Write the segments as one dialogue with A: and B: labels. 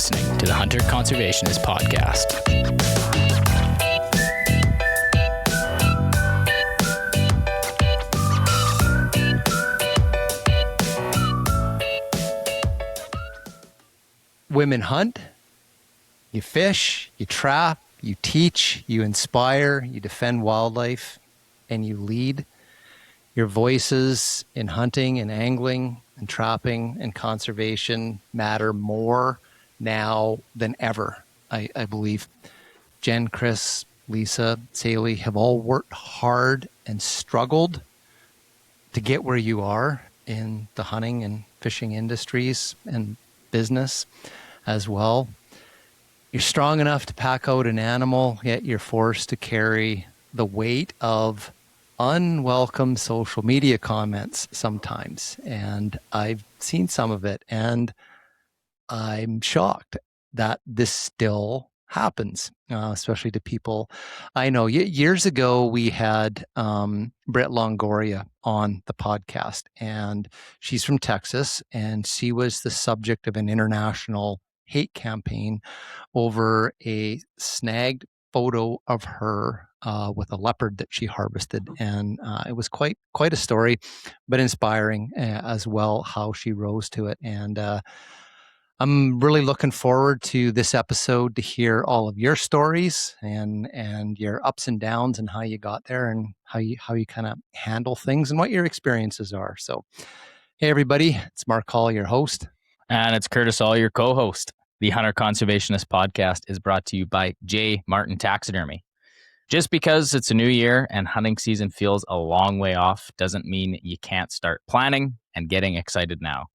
A: listening to the Hunter Conservationist Podcast.
B: Women hunt, you fish, you trap, you teach, you inspire, you defend wildlife, and you lead. Your voices in hunting and angling and trapping and conservation matter more now than ever, I believe. Jen, Chris, Lisa, Sally have all worked hard and struggled to get where you are in the hunting and fishing industries and business as well. You're strong enough to pack out an animal, yet you're forced to carry the weight of unwelcome social media comments sometimes. And I've seen some of it, and I'm shocked that this still happens, especially to people I know. Years ago, we had Brett Longoria on the podcast, and she's from Texas, and she was the subject of an international hate campaign over a snagged photo of her with a leopard that she harvested. And it was quite a story, but inspiring as well, how she rose to it. And I'm really looking forward to this episode to hear all of your stories and your ups and downs and how you got there and how you kind of handle things and what your experiences are. So, hey everybody, it's Mark Hall, your host.
A: And it's Curtis All, your co-host. The Hunter Conservationist Podcast is brought to you by J. Martin Taxidermy. Just because it's a new year and hunting season feels a long way off doesn't mean you can't start planning and getting excited now.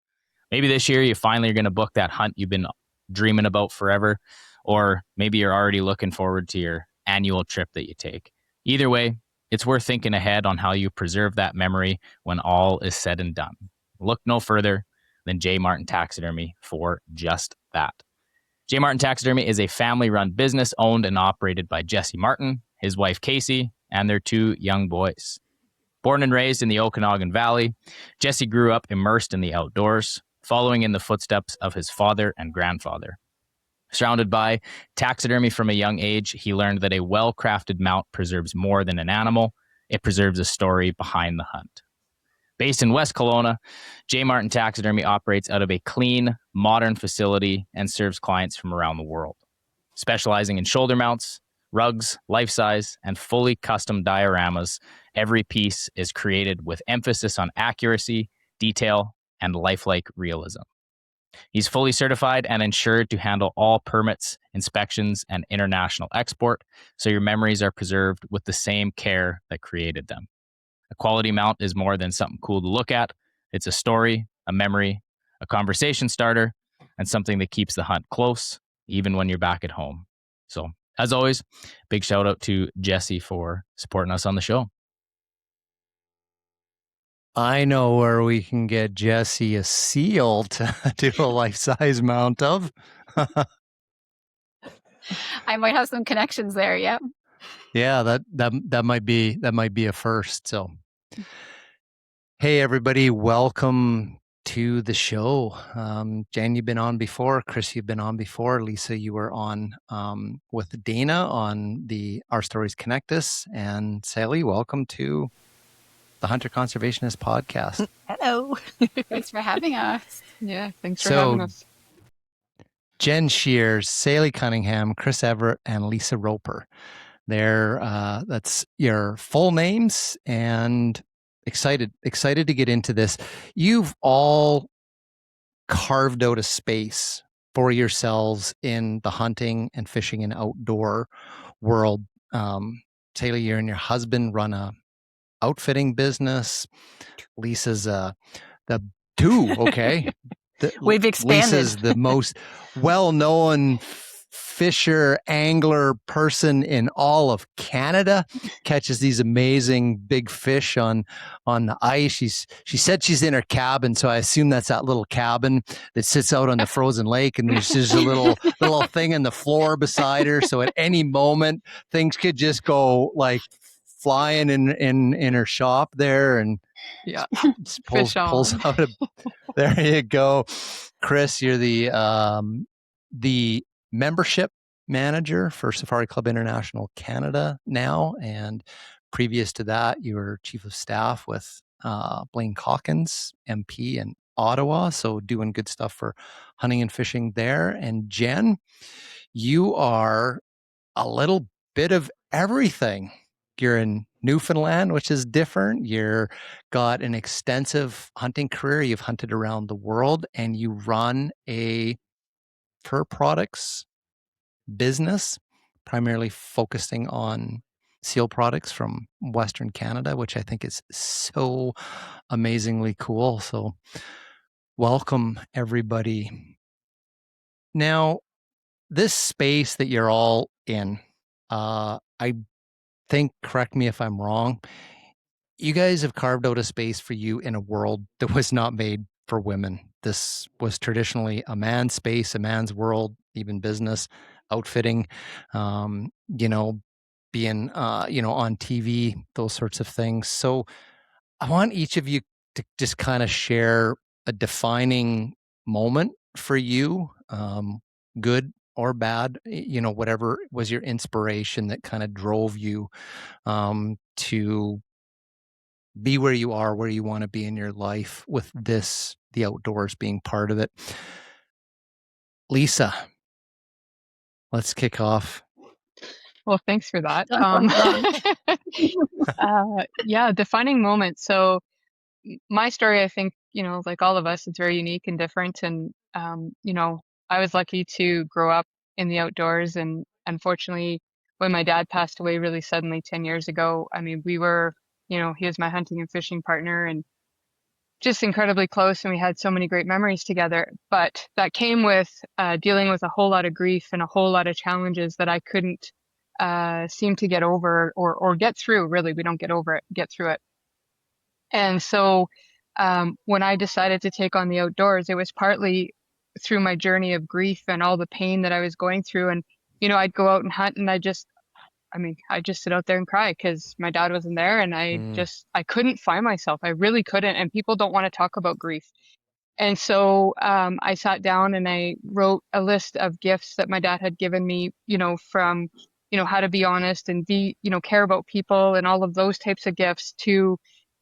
A: Maybe this year you finally are going to book that hunt you've been dreaming about forever, or maybe you're already looking forward to your annual trip that you take. Either way, it's worth thinking ahead on how you preserve that memory when all is said and done. Look no further than J. Martin Taxidermy for just that. J. Martin Taxidermy is a family-run business owned and operated by Jesse Martin, his wife Casey, and their two young boys. Born and raised in the Okanagan Valley, Jesse grew up immersed in the outdoors, following in the footsteps of his father and grandfather. Surrounded by taxidermy from a young age, he learned that a well-crafted mount preserves more than an animal. It preserves a story behind the hunt. Based in West Kelowna, J. Martin Taxidermy operates out of a clean, modern facility and serves clients from around the world. Specializing in shoulder mounts, rugs, life-size, and fully custom dioramas, every piece is created with emphasis on accuracy, detail, and lifelike realism. He's fully certified and insured to handle all permits, inspections, and international export, so your memories are preserved with the same care that created them. A quality mount is more than something cool to look at. It's a story, a memory, a conversation starter, and something that keeps the hunt close, even when you're back at home. So, as always, big shout out to Jesse for supporting us on the show.
B: I know where we can get Jesse a seal to do a life-size mount of.
C: I might have some connections there. Yep.
B: Yeah, that might be a first. So, hey everybody, welcome to the show. Jen, you've been on before. Chris, you've been on before. Lisa, you were on with Dana on the Our Stories Connect Us. And Sally, welcome to the Hunter Conservationist Podcast.
C: Hello. Thanks for having us.
D: Yeah, thanks for having us.
B: Jen Shears, Sally Cunningham, Chris Everett, and Lisa Roper. That's your full names, and excited to get into this. You've all carved out a space for yourselves in the hunting and fishing and outdoor world. Taylor, you and your husband run a outfitting business. Lisa's the two, okay?
C: We've expanded.
B: Lisa's the most well-known fisher, angler person in all of Canada. Catches these amazing big fish on the ice. She said she's in her cabin, so I assume that's that little cabin that sits out on the frozen lake, and there's just a little thing in the floor beside her. So at any moment, things could just go like flying in her shop there, and yeah, pulls out there you go. Chris, you're the the membership manager for Safari Club International Canada now. And previous to that, you were chief of staff with Blaine Calkins, MP in Ottawa. So doing good stuff for hunting and fishing there. And Jen, you are a little bit of everything. You're in Newfoundland, which is different. You're got an extensive hunting career. You've hunted around the world, and you run a fur products business, primarily focusing on seal products from Western Canada, which I think is so amazingly cool. So welcome, everybody. Now, this space that you're all in, I think, correct me if I'm wrong, you guys have carved out a space for you in a world that was not made for women. This was traditionally a man's space, a man's world, even business, outfitting, being, on TV, those sorts of things. So I want each of you to just kind of share a defining moment for you, good or bad, whatever was your inspiration that kind of drove you to be where you are, where you want to be in your life with this, the outdoors being part of it. Lisa, let's kick off.
D: Well, thanks for that. Defining moment. So my story, I think, like all of us, it's very unique and different. And, I was lucky to grow up in the outdoors. And unfortunately, when my dad passed away really suddenly 10 years ago, I mean, we were, he was my hunting and fishing partner and just incredibly close. And we had so many great memories together. But that came with dealing with a whole lot of grief and a whole lot of challenges that I couldn't seem to get over or get through. Really, we don't get over it, get through it. And so when I decided to take on the outdoors, it was partly through my journey of grief and all the pain that I was going through. And, I'd go out and hunt and I'd just sit out there and cry because my dad wasn't there. And I couldn't find myself. I really couldn't. And people don't want to talk about grief. And so I sat down and I wrote a list of gifts that my dad had given me, from, how to be honest and be, care about people and all of those types of gifts to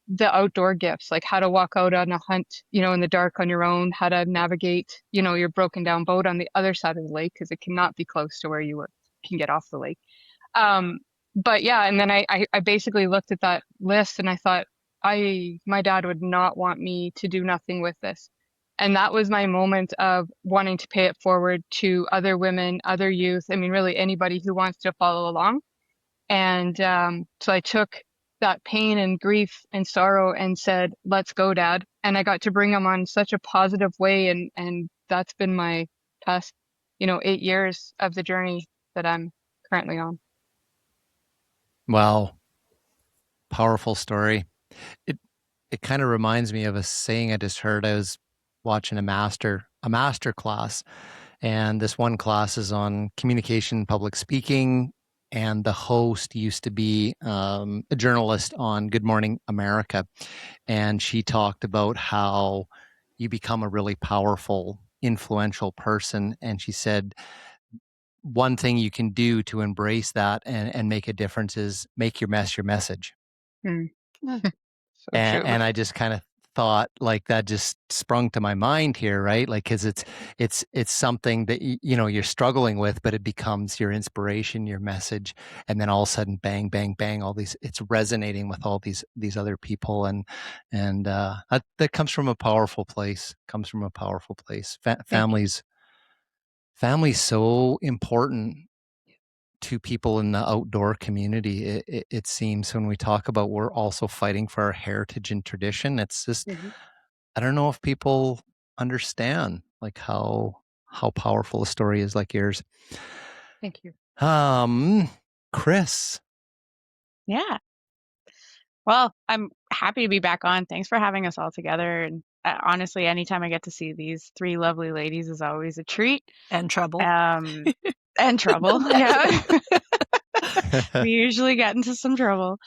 D: the outdoor gifts, like how to walk out on a hunt, in the dark on your own, how to navigate, your broken down boat on the other side of the lake, because it cannot be close to where you can get off the lake. But yeah, and then I basically looked at that list and I thought, my dad would not want me to do nothing with this. And that was my moment of wanting to pay it forward to other women, other youth. I mean, really anybody who wants to follow along. And so I took that pain and grief and sorrow and said, let's go, Dad. And I got to bring them on such a positive way. And that's been my past, 8 years of the journey that I'm currently on.
B: Wow. Powerful story. It kind of reminds me of a saying I just heard. I was watching a master class, and this one class is on communication, public speaking, and the host used to be a journalist on Good Morning America, and she talked about how you become a really powerful, influential person, and she said one thing you can do to embrace that and make a difference is make your mess your message.
D: So
B: and I just kind of thought, like, that just sprung to my mind here, right? Like, because it's something that you're struggling with, but it becomes your inspiration, your message, and then all of a sudden, bang, bang, bang, all these, it's resonating with all these other people, and that comes from a powerful place. Family's so important to people in the outdoor community. It seems when we talk about, we're also fighting for our heritage and tradition. It's just, I don't know if people understand like how powerful a story is like yours.
D: Thank you.
B: Chris.
E: Yeah. Well, I'm happy to be back on. Thanks for having us all together. And honestly, anytime I get to see these three lovely ladies is always a treat.
C: And trouble.
E: And trouble. Yeah. We usually get into some trouble.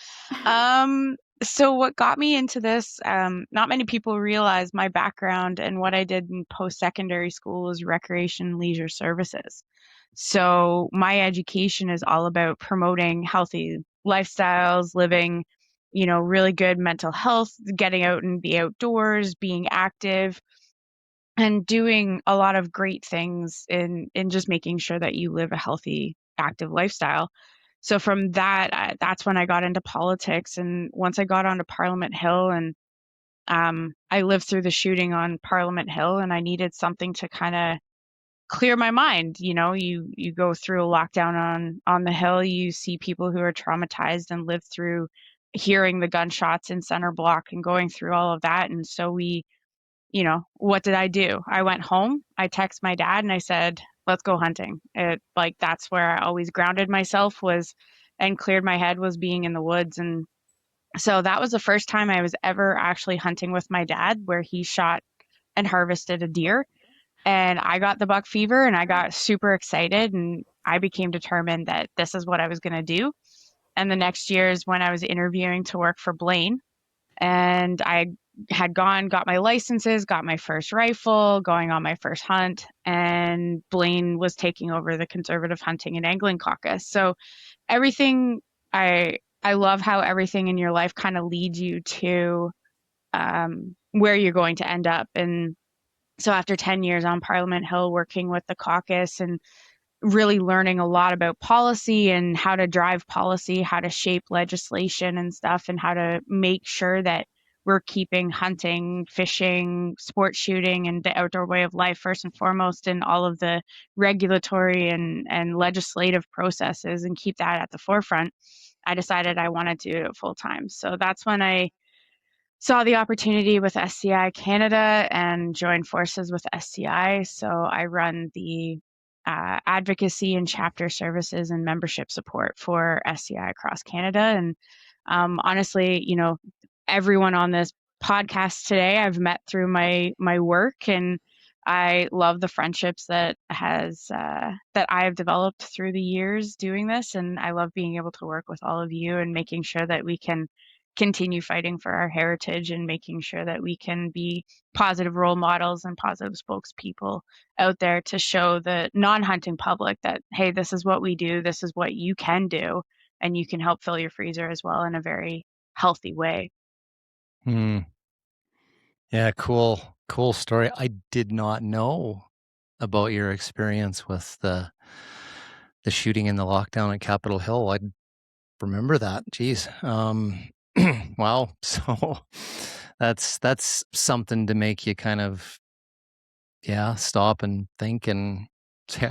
E: So what got me into this, not many people realize my background and what I did in post-secondary school was recreation leisure services. So my education is all about promoting healthy lifestyles, living, really good mental health, getting out and the outdoors, being active, and doing a lot of great things in just making sure that you live a healthy, active lifestyle. So from that, that's when I got into politics. And once I got onto Parliament Hill, and I lived through the shooting on Parliament Hill, and I needed something to kind of clear my mind. You go through a lockdown on the Hill, you see people who are traumatized and live through hearing the gunshots in center block and going through all of that. And so what did I do? I went home, I texted my dad, and I said, let's go hunting. That's where I always grounded myself was and cleared my head, was being in the woods. And so that was the first time I was ever actually hunting with my dad, where he shot and harvested a deer. And I got the buck fever and I got super excited, and I became determined that this is what I was going to do. And the next year is when I was interviewing to work for Blaine, and I had got my licenses, got my first rifle, going on my first hunt, and Blaine was taking over the Conservative Hunting and Angling Caucus. So everything, I love how everything in your life kind of leads you to where you're going to end up. And so after 10 years on Parliament Hill working with the caucus and really learning a lot about policy and how to drive policy, how to shape legislation and stuff, and how to make sure that we're keeping hunting, fishing, sport shooting, and the outdoor way of life first and foremost in all of the regulatory and legislative processes, and keep that at the forefront. I decided I wanted to do it full time. So that's when I saw the opportunity with SCI Canada and joined forces with SCI. So I run the advocacy and chapter services and membership support for SCI across Canada. And honestly, everyone on this podcast today I've met through my work, and I love the friendships that I have developed through the years doing this. And I love being able to work with all of you and making sure that we can continue fighting for our heritage and making sure that we can be positive role models and positive spokespeople out there to show the non-hunting public that, hey, this is what we do, this is what you can do, and you can help fill your freezer as well in a very healthy way.
B: Yeah, cool story. I did not know about your experience with the shooting in the lockdown at Capitol Hill. I remember that. Geez. Wow. So that's something to make you kind of stop and think and say,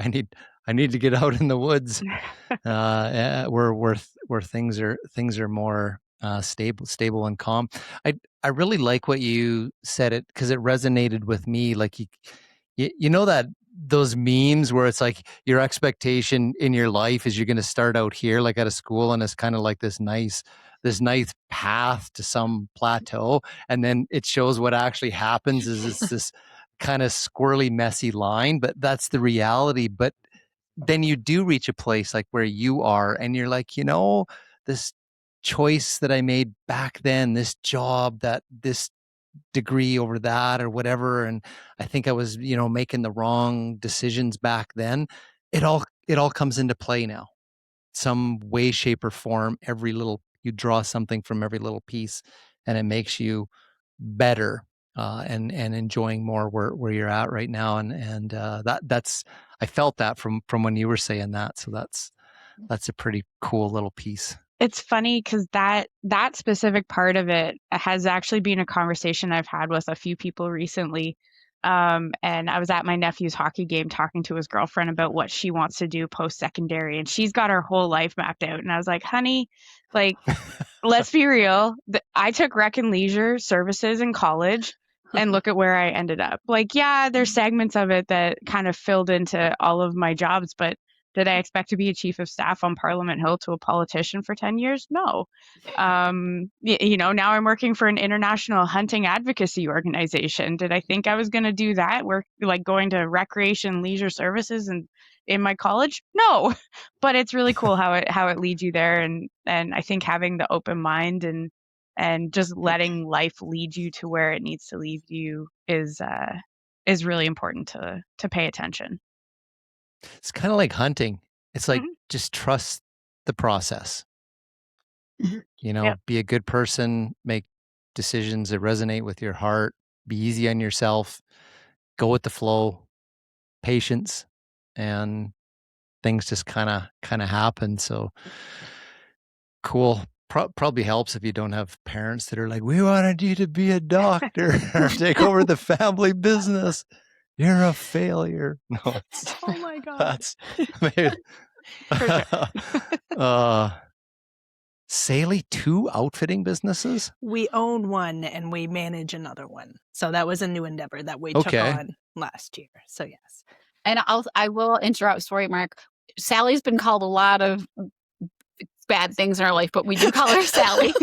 B: I need to get out in the woods, where things are more stable and calm. I really like what you said, it because it resonated with me. Like you know that those memes where it's like your expectation in your life is you're going to start out here, like at a school, and it's kind of like this nice path to some plateau, and then it shows what actually happens is it's this kind of squirrely, messy line, but that's the reality. But then you do reach a place like where you are, and you're like, this choice that I made back then, this job, this degree over that or whatever, and I think I was, making the wrong decisions back then. It all comes into play now, some way, shape, or form. You draw something from every little piece, and it makes you better, and enjoying more where you're at right now. And that's I felt that from when you were saying that. So that's a pretty cool little piece.
E: It's funny because that specific part of it has actually been a conversation I've had with a few people recently. And I was at my nephew's hockey game talking to his girlfriend about what she wants to do post-secondary, and she's got her whole life mapped out. And I was like, honey, like, let's be real. I took rec and leisure services in college, and look at where I ended up. Like, yeah, there's segments of it that kind of filled into all of my jobs, but did I expect to be a chief of staff on Parliament Hill to a politician for 10 years? No. Now I'm working for an international hunting advocacy organization. Did I think I was going to do that? Work like going to recreation leisure services and in my college? No. But it's really cool how it leads you there. And I think having the open mind and and just letting life lead you to where it needs to lead you is really important to pay attention.
B: It's kind of like hunting. It's like
E: Mhm.
B: just trust the process.
C: Mhm.
E: Yep.
B: Be a good person, make decisions that resonate with your heart, be easy on yourself, go with the flow, patience, and things just kind of happen. So cool. Probably helps if you don't have parents that are like, we wanted you to be a doctor or take over the family business. You're a failure. No, it's,
E: Oh my God.
B: that's maybe, Sally, 2 outfitting businesses?
F: We own one and we manage another one. So that was a new endeavor that we took
B: Okay.
F: on last year. So yes.
C: And I will interrupt. Sorry, Mark. Sally's been called a lot of bad things in our life, but we do call her Sally.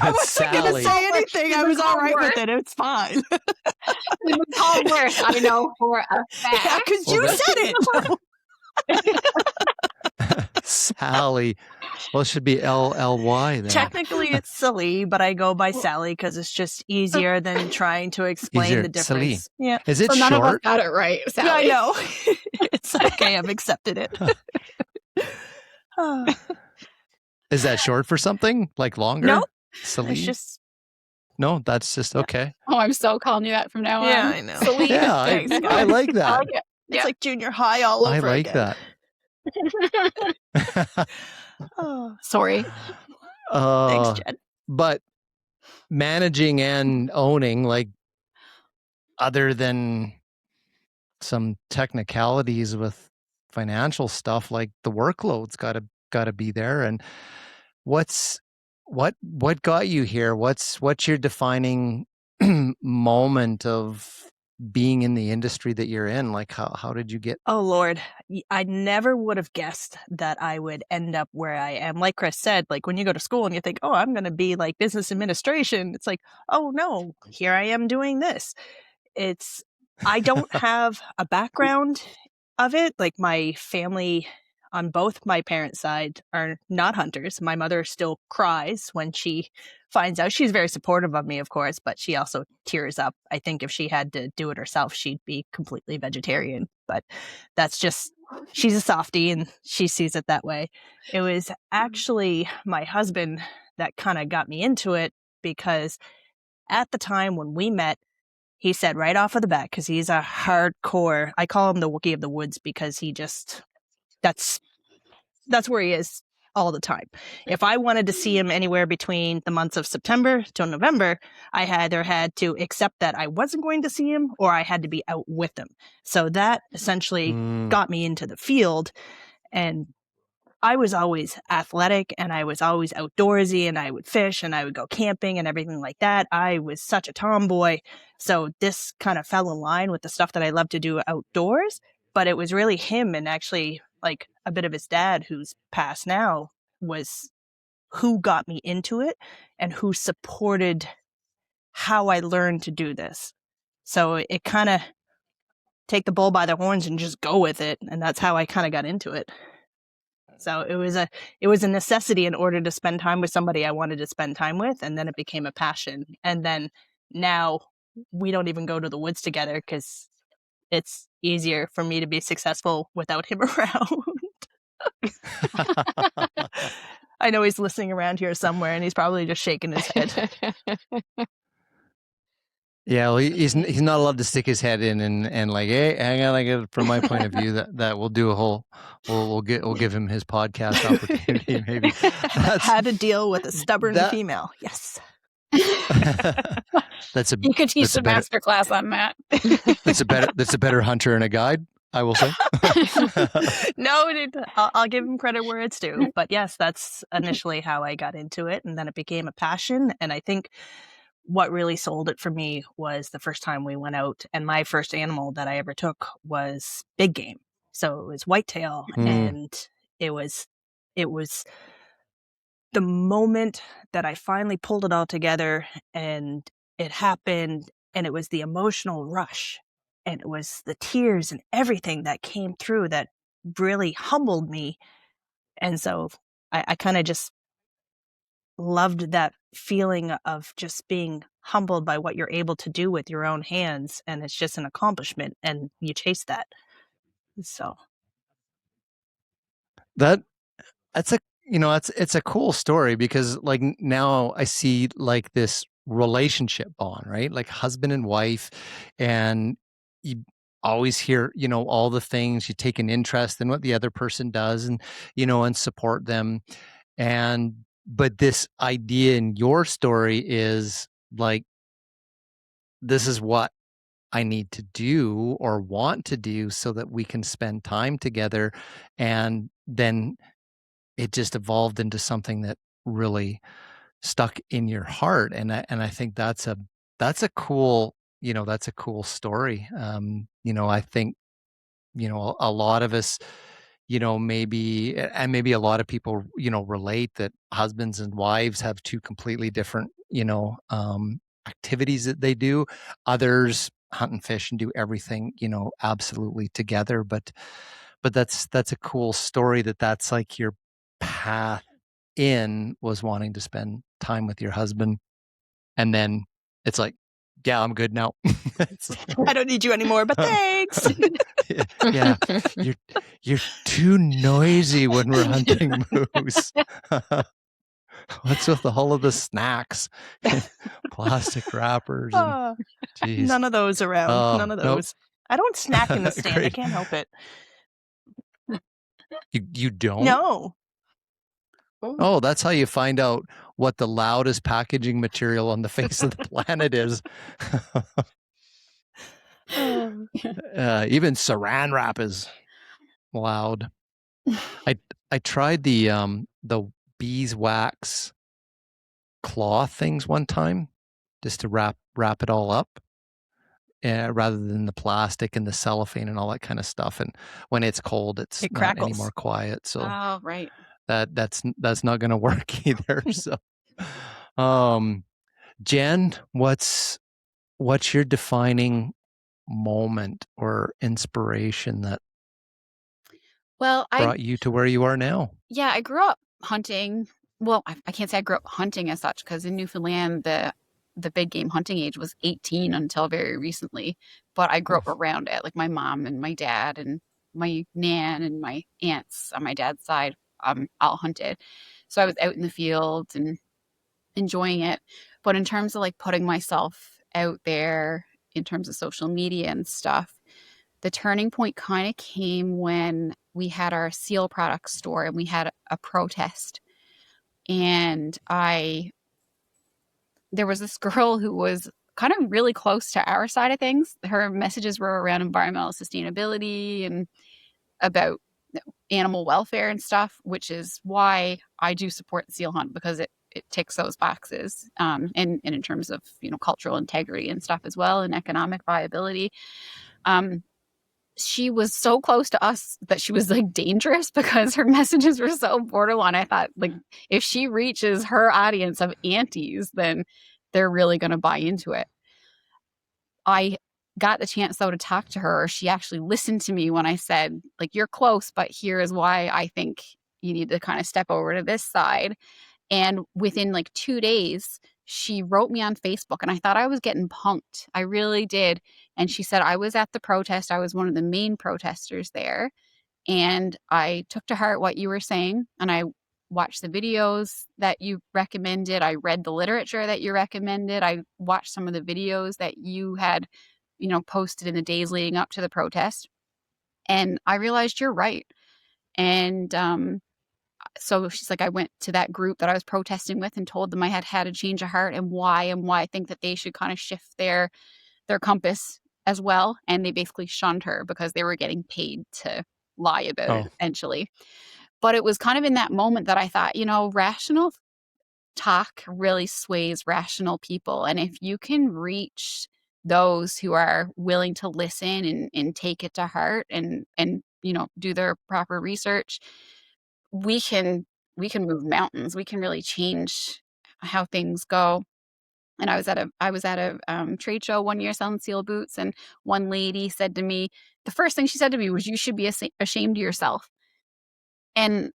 F: I wasn't going to
B: Sally.
F: say anything. I was all right
C: Worse.
F: with it. It's fine.
C: We've been called worse. I know for a
F: Yeah,
C: fact.
F: because
B: Well,
F: you
B: that-
F: said it.
B: Sally. Well, it should be LLY then.
F: Technically, it's Sally, but I go by Sally because it's just easier than trying to explain
B: Easier.
F: the difference.
B: Sally.
F: Yeah.
B: Is it
C: So none of us
B: short?
C: got it right,
F: Yeah,
C: Sally.
F: I know. It's okay. I've accepted it. Oh,
B: Is that short for something? Like longer?
F: No.
B: Sally?
F: it's just,
B: No, that's just okay.
C: Oh, I'm so calling you that from now on.
F: yeah, I know.
C: Sally.
B: Yeah,
F: Thanks,
B: I
F: guys.
B: like
C: I
B: that.
C: like it.
F: It's
C: Yeah.
F: like junior high all over
B: I like
F: again.
B: that.
F: Oh,
C: Sorry.
F: thanks, Jen.
B: But managing and owning, like, other than some technicalities with financial stuff, like the workload's got to be there. And what got you here? What's your defining moment of being in the industry that you're in? Like, how did you get?
F: Oh, Lord. I never would have guessed that I would end up where I am. Like Chris said, like when you go to school and you think, oh, I'm going to be like business administration. It's like, oh, no, here I am doing this. I don't have a background of it. Like my family on both my parents' side are not hunters. My mother still cries when she finds out. She's very supportive of me, of course, but she also tears up. I think if she had to do it herself, she'd be completely vegetarian. But that's just, she's a softie and she sees it that way. It was actually my husband that kind of got me into it because at the time when we met, he said right off of the bat, because he's a hardcore, I call him the Wookiee of the woods because he just, that's where he is all the time. If I wanted to see him anywhere between the months of September to November, I either had to accept that I wasn't going to see him or I had to be out with him. So that essentially got me into the field. And I was always athletic and I was always outdoorsy and I would fish and I would go camping and everything like that. I was such a tomboy. So this kind of fell in line with the stuff that I love to do outdoors. But it was really him and actually like a bit of his dad, who's passed now, was who got me into it and who supported how I learned to do this. So it kind of take the bull by the horns and just go with it. And that's how I kind of got into it. So it was a necessity in order to spend time with somebody I wanted to spend time with. And then it became a passion. And then now we don't even go to the woods together because it's easier for me to be successful without him around. I know he's listening around here somewhere and he's probably just shaking his head.
B: Yeah, well, he's not allowed to stick his head in and like, hey, hang on, like from my point of view, that we'll do a whole, we'll give him his podcast opportunity. Maybe
F: How to deal with a stubborn female. Yes.
B: That's a
C: You could teach
B: that's a
C: a
B: better-
C: master class on Matt.
B: that's a better hunter and a guide, I will say.
F: No, I'll give him credit where it's due. But yes, that's initially how I got into it. And then it became a passion. And I think what really sold it for me was the first time we went out. And my first animal that I ever took was big game. So it was whitetail. And it was the moment that I finally pulled it all together and it happened. And it was the emotional rush. And it was the tears and everything that came through that really humbled me. And so I kind of just loved that feeling of just being humbled by what you're able to do with your own hands, and it's just an accomplishment, and you chase that. So
B: That's a it's a cool story because like now I see like this relationship bond, right? Like husband and wife, and you always hear, all the things, you take an interest in what the other person does, and and support them. And but this idea in your story is like, this is what I need to do or want to do so that we can spend time together. And then it just evolved into something that really stuck in your heart. And I think that's a cool, that's a cool story. I think, a lot of us, maybe a lot of people, relate that husbands and wives have two completely different, activities that they do. Others hunt and fish and do everything, absolutely together. But that's a cool story that's like your path in was wanting to spend time with your husband. And then it's like, yeah, I'm good now.
F: I don't need you anymore, but thanks.
B: Yeah, you're too noisy when we're hunting moose. What's with all of the snacks, plastic wrappers? Geez.
F: None of those around. None of
B: nope.
F: those. I don't snack in the stand. I
B: Great.
F: can't help it.
B: You don't?
F: No.
B: Oh, that's how you find out what the loudest packaging material on the face of the planet is. Even saran wrap is loud. I tried the beeswax cloth things one time, just to wrap it all up, rather than the plastic and the cellophane and all that kind of stuff. And when it's cold, it's
F: It
B: not
F: crackles.
B: any more quiet. So
C: Oh, right.
B: that's not going to work either. So, Jen, what's your defining moment or inspiration that
C: Well,
B: brought you to where you are now?
C: Yeah, I grew up hunting. Well, I can't say I grew up hunting as such, because in Newfoundland, the big game hunting age was 18 until very recently. But I grew up around it. Like my mom and my dad and my nan and my aunts on my dad's side, all hunted. So I was out in the fields and enjoying it. But in terms of like putting myself out there in terms of social media and stuff, the turning point kind of came when we had our seal products store and we had a protest. And there was this girl who was kind of really close to our side of things. Her messages were around environmental sustainability and about animal welfare and stuff, which is why I do support the seal hunt, because it ticks those boxes. And in terms of, cultural integrity and stuff as well, and economic viability. She was so close to us that she was like dangerous, because her messages were so borderline. I thought, like, if she reaches her audience of aunties, then they're really going to buy into it. I got the chance, though, to talk to her. She actually listened to me when I said, like, you're close, but here is why I think you need to kind of step over to this side. And within like 2 days, she wrote me on Facebook, and I thought I was getting punked. I really did. And she said, I was at the protest. I was one of the main protesters there. And I took to heart what you were saying. And I watched the videos that you recommended. I read the literature that you recommended. I watched some of the videos that you had, posted in the days leading up to the protest. And I realized you're right. And so she's like, I went to that group that I was protesting with and told them I had had a change of heart and why I think that they should kind of shift their compass as well. And they basically shunned her because they were getting paid to lie about it eventually. But it was kind of in that moment that I thought, rational talk really sways rational people. And if you can reach those who are willing to listen and take it to heart and do their proper research, we can move mountains. We can really change how things go. And I was at a trade show one year selling seal boots, and one lady said to me, the first thing she said to me was, you should be ashamed of yourself. And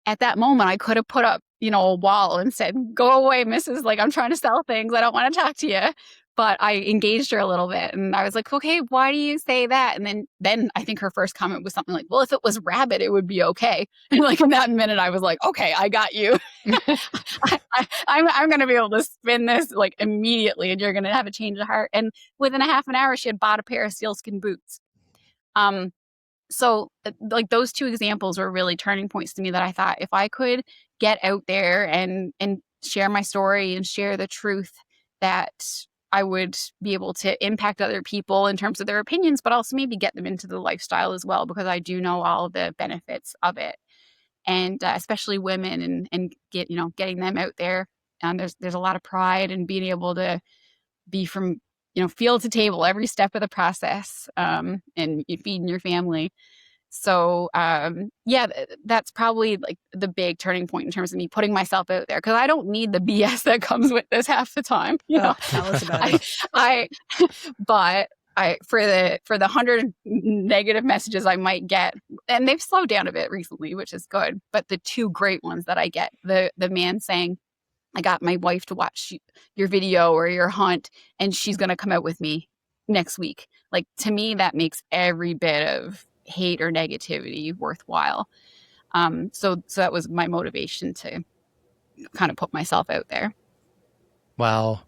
C: at that moment, I could have put up a wall and said, "Go away, Mrs. Like, I'm trying to sell things. I don't want to talk to you." But I engaged her a little bit, and I was like, "Okay, why do you say that?" And then I think her first comment was something like, "Well, if it was rabbit, it would be okay." And like in that minute, I was like, "Okay, I got you. I'm going to be able to spin this like immediately, and you're going to have a change of heart." And within a half an hour, she had bought a pair of sealskin boots. So like those two examples were really turning points to me that I thought if I could get out there and share my story and share the truth, that I would be able to impact other people in terms of their opinions, but also maybe get them into the lifestyle as well, because I do know all of the benefits of it. And especially women, and getting them out there. And there's a lot of pride in being able to be from field to table every step of the process, and you feeding your family. So yeah, that's probably like the big turning point in terms of me putting myself out there, because I don't need the BS that comes with this half the time.
F: Tell us about it.
C: But for the 100 negative messages I might get, and they've slowed down a bit recently, which is good. But the two great ones that I get, the man saying, "I got my wife to watch your video or your hunt, and she's going to come out with me next week." Like, to me, that makes every bit of hate or negativity worthwhile. So that was my motivation to kind of put myself out there.
B: Wow.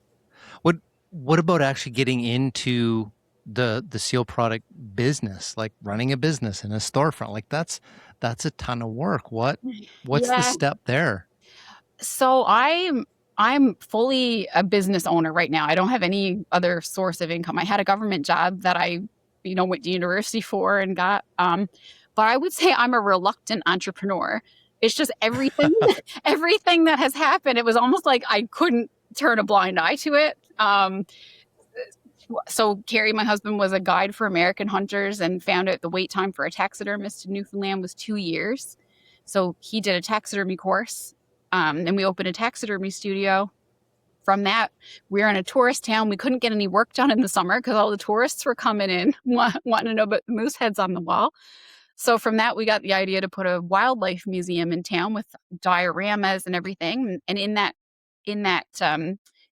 B: What about actually getting into the seal product business, like running a business in a storefront? Like that's a ton of work. What's the step there?
C: So I'm fully a business owner right now. I don't have any other source of income. I had a government job that I, went to university for and got. But I would say I'm a reluctant entrepreneur. It's just everything that has happened. It was almost like I couldn't turn a blind eye to it. So Carrie, my husband, was a guide for American hunters and found out the wait time for a taxidermist in Newfoundland was 2 years. So he did a taxidermy course, and we opened a taxidermy studio. From that, we were in a tourist town. We couldn't get any work done in the summer because all the tourists were coming in wanting to know about the moose heads on the wall. So from that, we got the idea to put a wildlife museum in town with dioramas and everything. And in that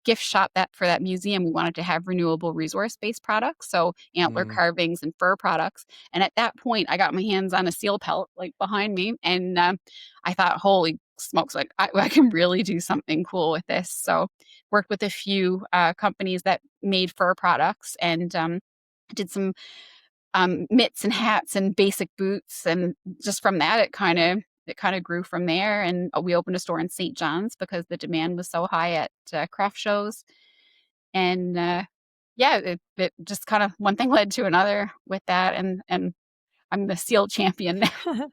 C: gift shop for that museum, we wanted to have renewable resource-based products, so antler carvings and fur products. And at that point, I got my hands on a seal pelt like behind me, and I thought, holy smokes, like I can really do something cool with this. So worked with a few companies that made fur products, and did some mitts and hats and basic boots, and just from that, it kind of grew from there. And we opened a store in St. John's because the demand was so high at craft shows. And yeah, it just kind of one thing led to another with that, and I'm the seal champion now.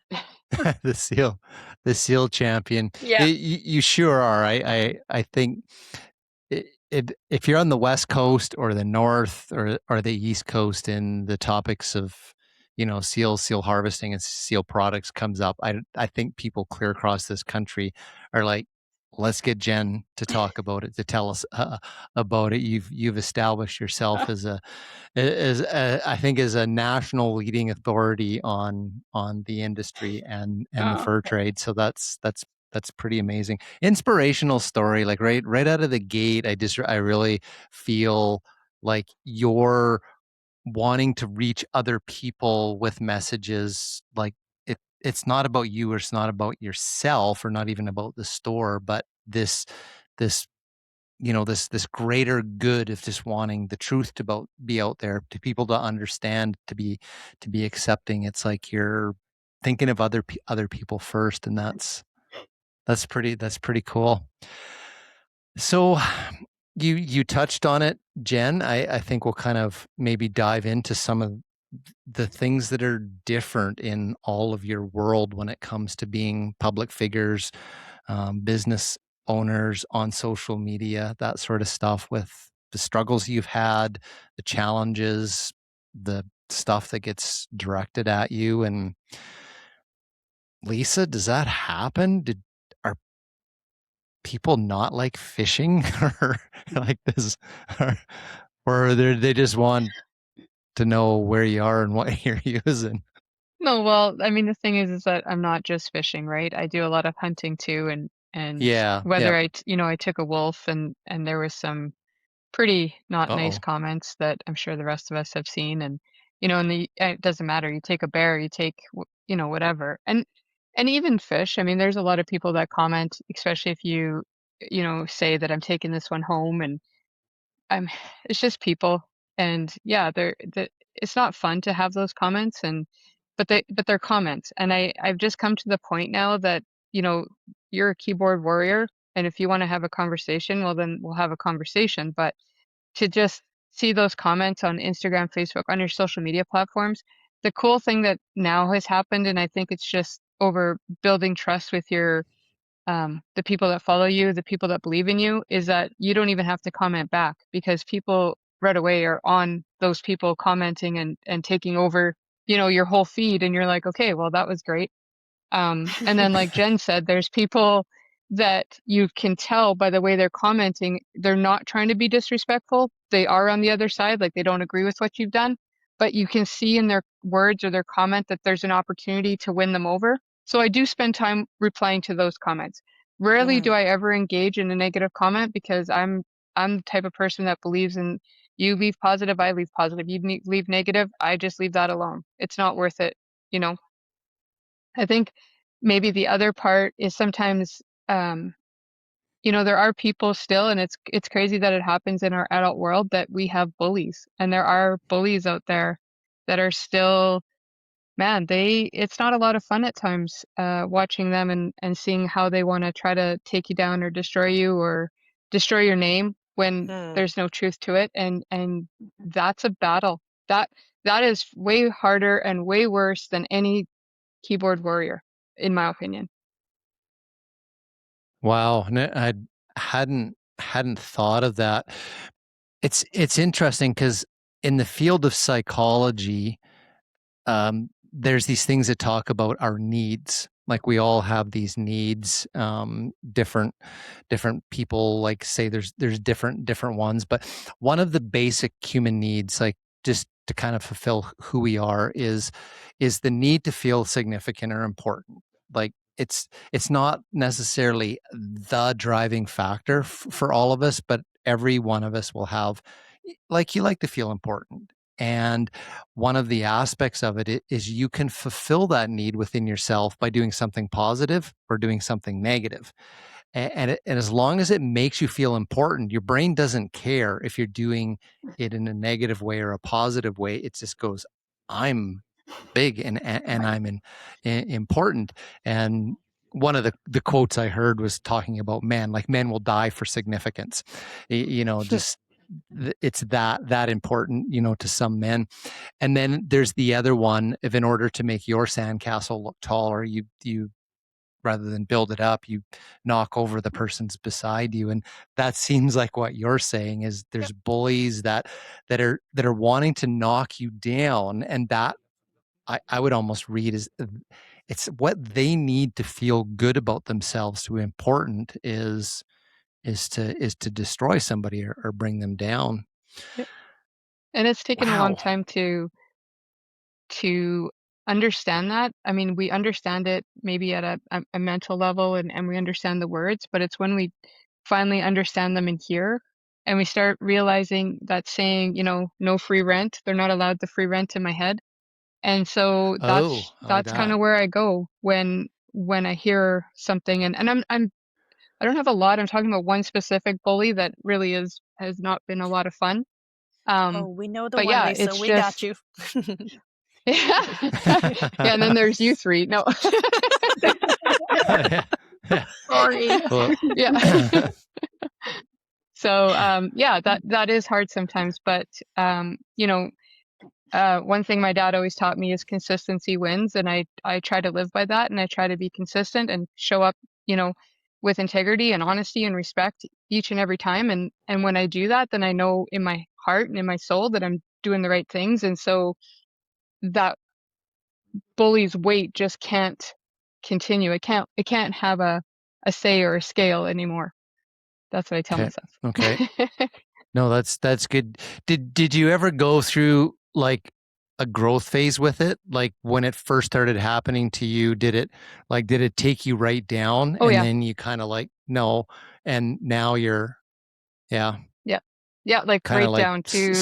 B: the seal champion.
C: Yeah.
B: You sure are. I think if you're on the West Coast or the North or the East Coast and the topics of seal harvesting and seal products comes up, I think people clear across this country are like, let's get Jen to talk about it, to tell us about it. You've established yourself as I think as a national leading authority on the industry and the fur trade. So that's pretty amazing. Inspirational story, like right out of the gate. I really feel like you're wanting to reach other people with messages. Like it's not about you, or it's not about yourself, or not even about the store, but this greater good of just wanting the truth to be out there, to people to understand, to be accepting. It's like you're thinking of other people first, and that's pretty cool. So you touched on it, Jen. I think we'll kind of maybe dive into some of the things that are different in all of your world when it comes to being public figures, business owners on social media, that sort of stuff, with the struggles you've had, the challenges, the stuff that gets directed at you. And Lisa, does that happen? Are people not like fishing or like this, or they just want to know where you are and what you're using?
D: No, well, I mean, the thing is that I'm not just fishing, right? I do a lot of hunting too, and And
B: Yeah.
D: whether
B: Yeah.
D: I took a wolf, and there was some pretty not nice
B: Uh-oh.
D: comments that I'm sure the rest of us have seen. And it doesn't matter, you take a bear, you take whatever. And even fish, I mean, there's a lot of people that comment, especially if say that I'm taking this one home, and I'm it's just people. And yeah, it's not fun to have those comments, but they're comments. And I've just come to the point now that you know you're a keyboard warrior, and if you want to have a conversation, well, then we'll have a conversation. But to just see those comments on Instagram, Facebook, on your social media platforms, the cool thing that now has happened, and I think it's just over building trust with the people that follow you, the people that believe in you, is that you don't even have to comment back, because people right away are on those people commenting and taking over, your whole feed. And you're like, okay, well, that was great. And then like Jen said, there's people that you can tell by the way they're commenting, they're not trying to be disrespectful. They are on the other side, like they don't agree with what you've done, but you can see in their words or their comment that there's an opportunity to win them over. So I do spend time replying to those comments. Rarely do I ever engage in a negative comment, because I'm the type of person that believes in, you leave positive, I leave positive. You leave negative, I just leave that alone. It's not worth it, you know. I think maybe the other part is sometimes, there are people still, and it's crazy that it happens in our adult world, that we have bullies, and there are bullies out there that are still, man, it's not a lot of fun at times, watching them and seeing how they want to try to take you down or destroy you or destroy your name when there's no truth to it. And that's a battle. That is way harder and way worse than any keyboard warrior, in my opinion.
B: Wow. I hadn't thought of that. It's interesting because in the field of psychology, there's these things that talk about our needs. Like we all have these needs. Different people like say there's different ones, but one of the basic human needs, like just to kind of fulfill who we are, is the need to feel significant or important. Like it's not necessarily the driving factor for all of us, but every one of us will have, like, you like to feel important. And one of the aspects of it is you can fulfill that need within yourself by doing something positive or doing something negative. And as long as it makes you feel important, your brain doesn't care if you're doing it in a negative way or a positive way. It just goes, I'm big and I'm important. And one of the quotes I heard was talking about men, like men will die for significance. Just it's that important, to some men. And then there's the other one of, in order to make your sandcastle look taller, you rather than build it up, you knock over the person's beside you. And that seems like what you're saying is there's bullies that are wanting to knock you down. And that I would almost read as it's what they need to feel good about themselves to be important is to destroy somebody or bring them down.
D: And it's taken a long
B: Wow.
D: time to understand that. I mean, we understand it maybe at a mental level, and we understand the words, but it's when we finally understand them in here, and we start realizing that saying, no free rent, they're not allowed the free rent in my head. And so
B: Oh, I like
D: that's kind
B: that.
D: of where I go when I hear something. And I don't have a lot. I'm talking about one specific bully that really has not been a lot of fun.
F: Oh, we know the
D: But
F: one,
D: yeah,
F: Lisa.
D: it's
F: We got
D: just
F: you.
D: yeah. Yeah, and then there's you three. No.
C: Sorry.
B: Well,
D: Yeah. So yeah, that is hard sometimes, but one thing my dad always taught me is consistency wins, and I try to live by that, and I try to be consistent and show up, with integrity and honesty and respect each and every time. And when I do that, then I know in my heart and in my soul that I'm doing the right things. And so that bully's weight just can't continue. It can't have a say or a scale anymore. That's what I tell
B: okay.
D: myself.
B: Okay. No, that's good. Did you ever go through like a growth phase with it? Like when it first started happening to you, did it take you right down?
D: Oh,
B: and
D: yeah.
B: then you kind of like, no. And now you're, yeah,
D: Yeah, like
B: kind of
D: right
B: like
D: down to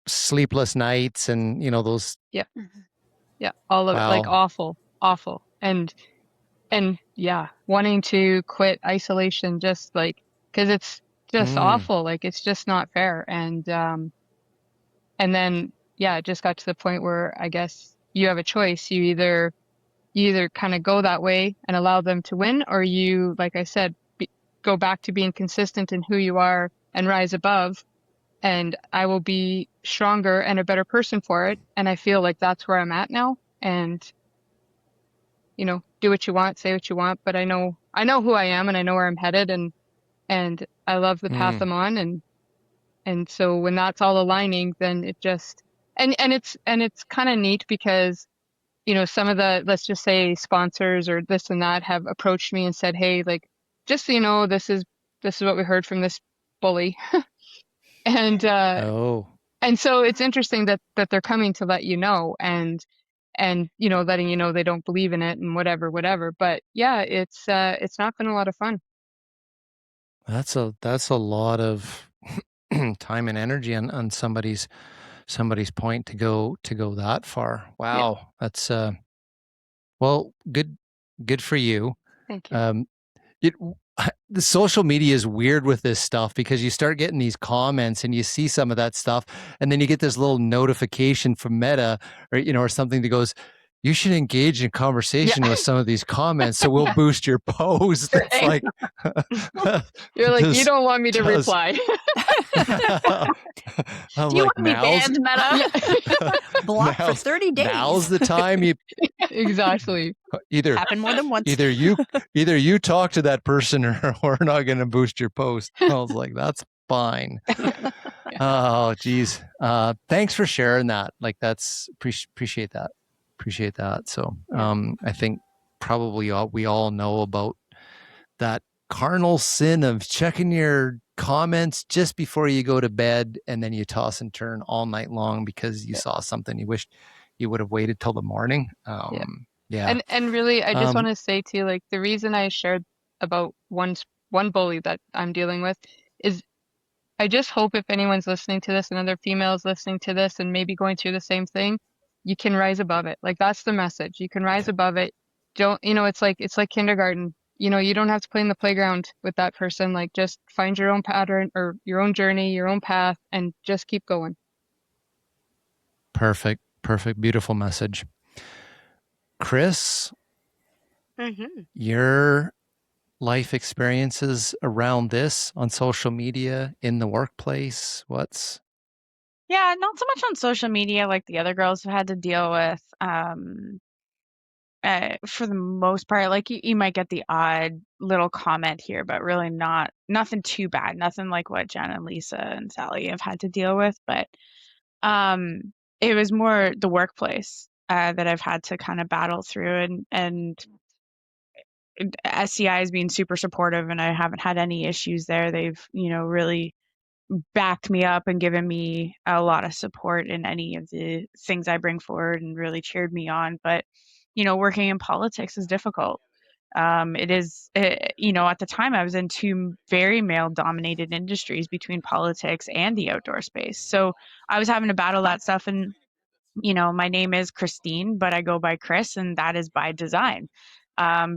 B: sleepless nights and, those,
D: all of it, like
B: wow.
D: awful. And yeah, wanting to quit isolation, just like, because it's just
B: Mm,
D: awful. Like it's just not fair. And then, yeah, it just got to the point where I guess you have a choice. You either kind of go that way and allow them to win, or you, like I said, go back to being consistent in who you are and rise above. And I will be stronger and a better person for it. And I feel like that's where I'm at now. And, do what you want, say what you want, but I know who I am and I know where I'm headed, and I love the path
B: mm,
D: I'm on. And so when that's all aligning, then it just, and it's kind of neat because, some of the, let's just say sponsors or this and that have approached me and said, hey, like, just so you know, this is what we heard from this bully. And,
B: oh,
D: and so it's interesting that they're coming to let you know, and letting you know they don't believe in it and whatever. But yeah, it's not been a lot of fun.
B: that's a lot of time and energy on somebody's point to go that far.
D: Yeah.
B: Wow. That's well, good for you.
D: Thank you.
B: It the social media is weird with this stuff because you start getting these comments and you see some of that stuff, and then you get this little notification from Meta or something that goes, you should engage in conversation with some of these comments, so we'll boost your post. It's like
D: You're like, you
B: does-
D: don't want me to
B: does-
D: reply.
B: I'm
F: Do you
B: like,
F: want to be banned, Meta? Blocked for
B: now's-
F: 30 days.
B: now's the time you
D: Exactly.
B: either
F: Happened more than once.
B: either you talk to that person or we're not going to boost your post. I was like, that's fine. Oh, geez. Thanks for sharing that. Like, that's appreciate that. So, I think probably we all know about that carnal sin of checking your comments just before you go to bed, and then you toss and turn all night long because you saw something you wished you would have waited till the morning. Yeah.
D: And really, I just want to say too, like, the reason I shared about one bully that I'm dealing with is I just hope if anyone's listening to this and other females listening to this and maybe going through the same thing, you can rise above it. Like, that's the message. You can rise above it. Don't, it's like kindergarten. You don't have to play in the playground with that person. Like, just find your own pattern or your own journey, your own path, and just keep going.
B: Perfect. Beautiful message. Chris, your life experiences around this on social media, in the workplace,
E: Yeah, not so much on social media like the other girls have had to deal with. For the most part, like you might get the odd little comment here, but really nothing too bad. Nothing like what Jen and Lisa and Sally have had to deal with. But it was more the workplace that I've had to kind of battle through, and SCI has been super supportive, and I haven't had any issues there. They've really backed me up and given me a lot of support in any of the things I bring forward and really cheered me on. But working in politics is difficult. It is, at the time I was in two very male dominated industries between politics and the outdoor space. So I was having to battle that stuff. And, my name is Christine, but I go by Chris, and that is by design.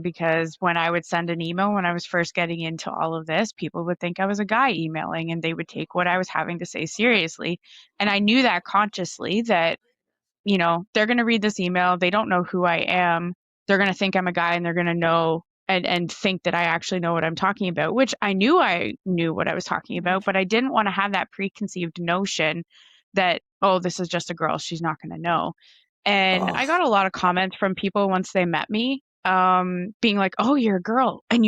E: Because when I would send an email, when I was first getting into all of this, people would think I was a guy emailing, and they would take what I was having to say seriously. And I knew that consciously, that they're going to read this email. They don't know who I am. They're going to think I'm a guy, and they're going to know and think that I actually know what I'm talking about, which I knew what I was talking about, but I didn't want to have that preconceived notion that, oh, this is just a girl, she's not going to know. And I got a lot of comments from people once they met me, being like, oh, you're a girl, and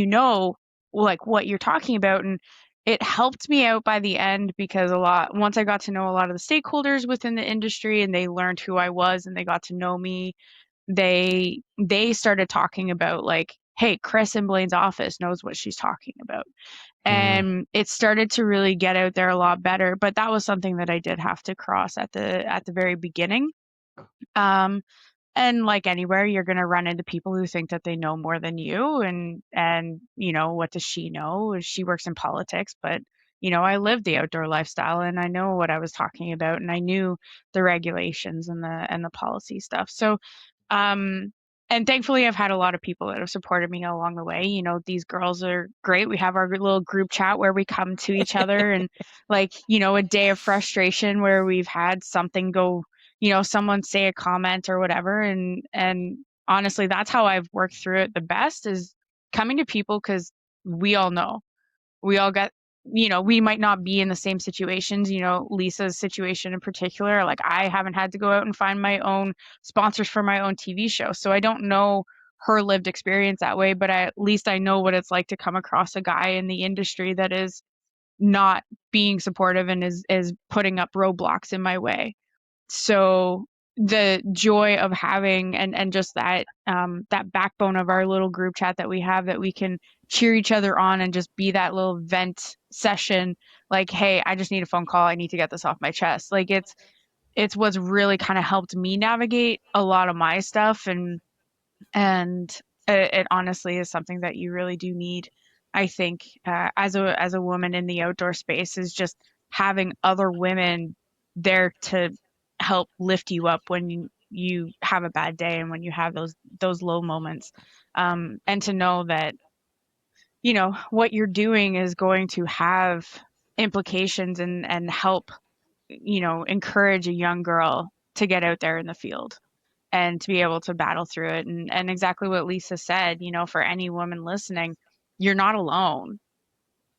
E: like what you're talking about. And it helped me out by the end, because once I got to know a lot of the stakeholders within the industry, and they learned who I was and they got to know me, they started talking about, like, hey, Chris in Blaine's office knows what she's talking about. And it started to really get out there a lot better. But that was something that I did have to cross at the very beginning. And like anywhere, you're going to run into people who think that they know more than you. And, you know, what does she know? She works in politics, but, you know, I lived the outdoor lifestyle and I know what I was talking about and I knew the regulations and the policy stuff. So, and thankfully I've had a lot of people that have supported me along the way. You know, these girls are great. We have our little group chat where we come to each other and like, you know, a day of frustration where we've had something go, you know, someone say a comment or whatever. And honestly, that's how I've worked through it the best, is coming to people, because we all know, we all got, you know, we might not be in the same situations. You know, Lisa's situation in particular, like I haven't had to go out and find my own sponsors for my own TV show. So I don't know her lived experience that way, but at least I know what it's like to come across a guy in the industry that is not being supportive and is putting up roadblocks in my way. So the joy of having and just that that backbone of our little group chat that we have, that we can cheer each other on and just be that little vent session, like, hey, I just need a phone call, I need to get this off my chest. Like it's what's really kind of helped me navigate a lot of my stuff. And it honestly is something that you really do need, I think, as a woman in the outdoor space, is just having other women there to help lift you up when you have a bad day and when you have those low moments, and to know that, you know, what you're doing is going to have implications and help, you know, encourage a young girl to get out there in the field and to be able to battle through it. And exactly what Lisa said, you know, for any woman listening, you're not alone.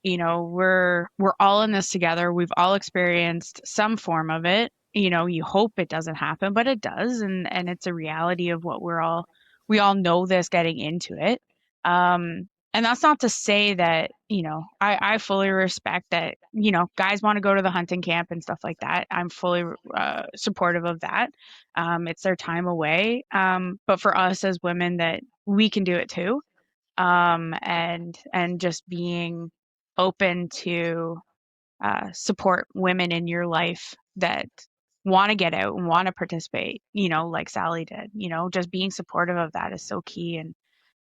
E: You know, we're all in this together. We've all experienced some form of it. You know, you hope it doesn't happen, but it does, and it's a reality of what we all know this getting into it. And that's not to say that, you know, I fully respect that, you know, guys want to go to the hunting camp and stuff like that. I'm fully supportive of that. It's their time away. But for us as women, that we can do it too. And just being open to support women in your life that want to get out and want to participate, you know, like Sally did. You know, just being supportive of that is so key.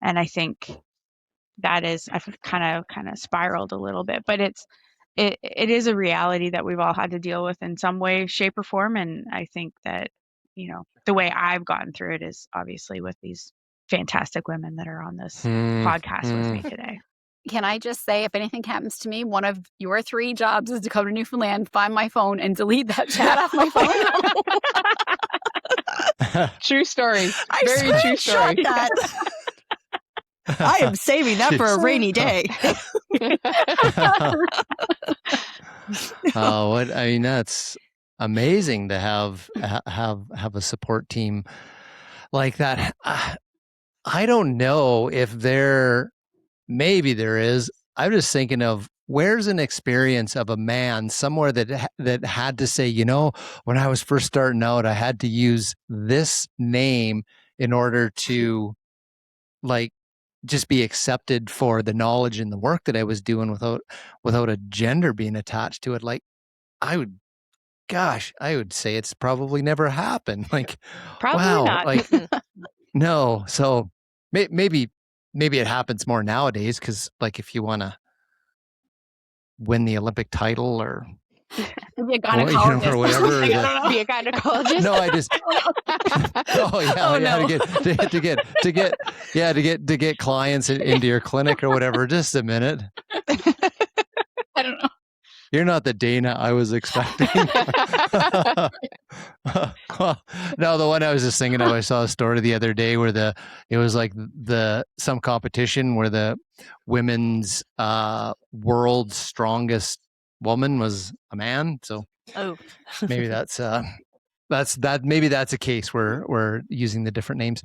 E: And I think that is, I've kind of spiraled a little bit, but it is a reality that we've all had to deal with in some way, shape, or form. And I think that, you know, the way I've gotten through it is obviously with these fantastic women that are on this podcast with me today.
C: Can I just say, if anything happens to me, one of your 3 jobs is to come to Newfoundland, find my phone, and delete that chat off my phone?
D: True story.
F: I
D: Very true story.
F: screenshot that. I am saving that for a rainy day.
B: Oh, what I mean, that's amazing to have a support team like that. I don't know if maybe there is. I'm just thinking of, where's an experience of a man somewhere that had to say, you know, when I was first starting out, I had to use this name in order to, like, just be accepted for the knowledge and the work that I was doing without a gender being attached to it. Like, I would say it's probably never happened. Like,
E: Probably
B: wow,
E: not.
B: like, no. So maybe it happens more nowadays, because, like, if you want to win the Olympic title or
C: Be a gynecologist.
B: or whatever.
E: Be a gynecologist.
B: No, I just. Oh yeah,
F: Oh,
B: yeah.
F: no.
B: To get clients into your clinic or whatever. Just a minute.
C: I don't know.
B: You're not the Dana I was expecting. No, the one I was just thinking of, I saw a story the other day where it was like some competition where the women's world's strongest woman was a man. So
F: Oh,
B: maybe maybe that's a case where we're using the different names.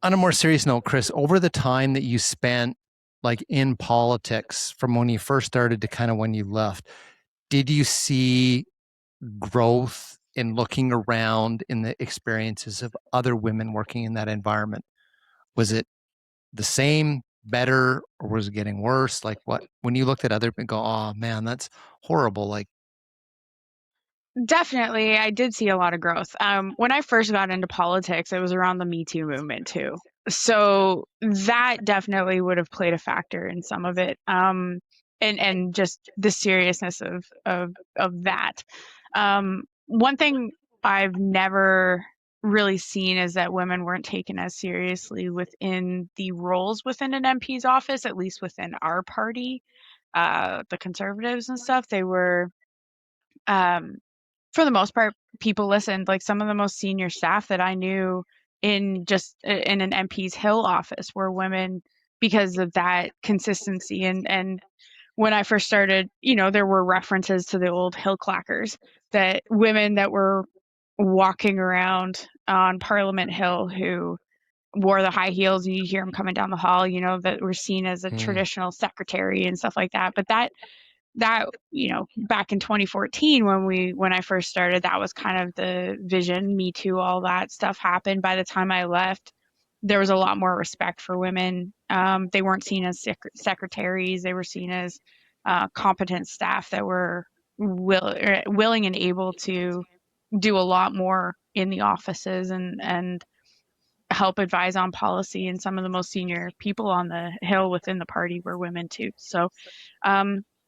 B: On a more serious note, Chris, over the time that you spent, like, in politics, from when you first started to kind of when you left, did you see growth in looking around in the experiences of other women working in that environment? Was it the same, better, or was it getting worse? Like, what, when you looked at other people, go, oh man, that's horrible. Like,
E: Definitely, I did see a lot of growth. When I first got into politics, it was around the Me Too movement too. So that definitely would have played a factor in some of it. And just the seriousness of that. One thing I've never really seen is that women weren't taken as seriously within the roles within an MP's office, at least within our party, the Conservatives and stuff. They were. Um, for the most part, people listened. Like some of the most senior staff that I knew in in an MP's Hill office were women because of that consistency. And when I first started, there were references to the old Hill clackers, that women that were walking around on Parliament Hill who wore the high heels, and you hear them coming down the hall, that were seen as a traditional secretary and stuff like that. But that back in 2014 when I first started, that was kind of the vision. Me Too, all that stuff happened. By the time I left, there was a lot more respect for women. They weren't seen as secretaries. They were seen as competent staff that were willing and able to do a lot more in the offices and help advise on policy. And some of the most senior people on the Hill within the party were women too. So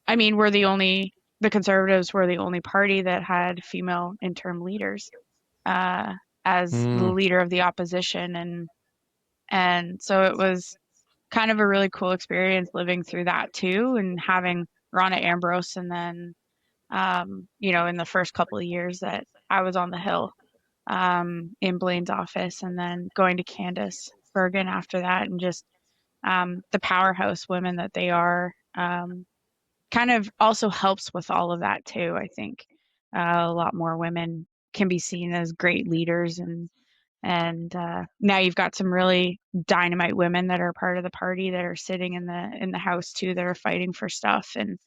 E: I mean, the Conservatives were the only party that had female interim leaders as the leader of the opposition. And so it was kind of a really cool experience living through that too, and having Ronna Ambrose. And then, in the first couple of years that I was on the Hill in Blaine's office, and then going to Candace Bergen after that, and just the powerhouse women that they are. Kind of also helps with all of that too. I think a lot more women can be seen as great leaders, and now you've got some really dynamite women that are part of the party that are sitting in the House too, that are fighting for stuff. And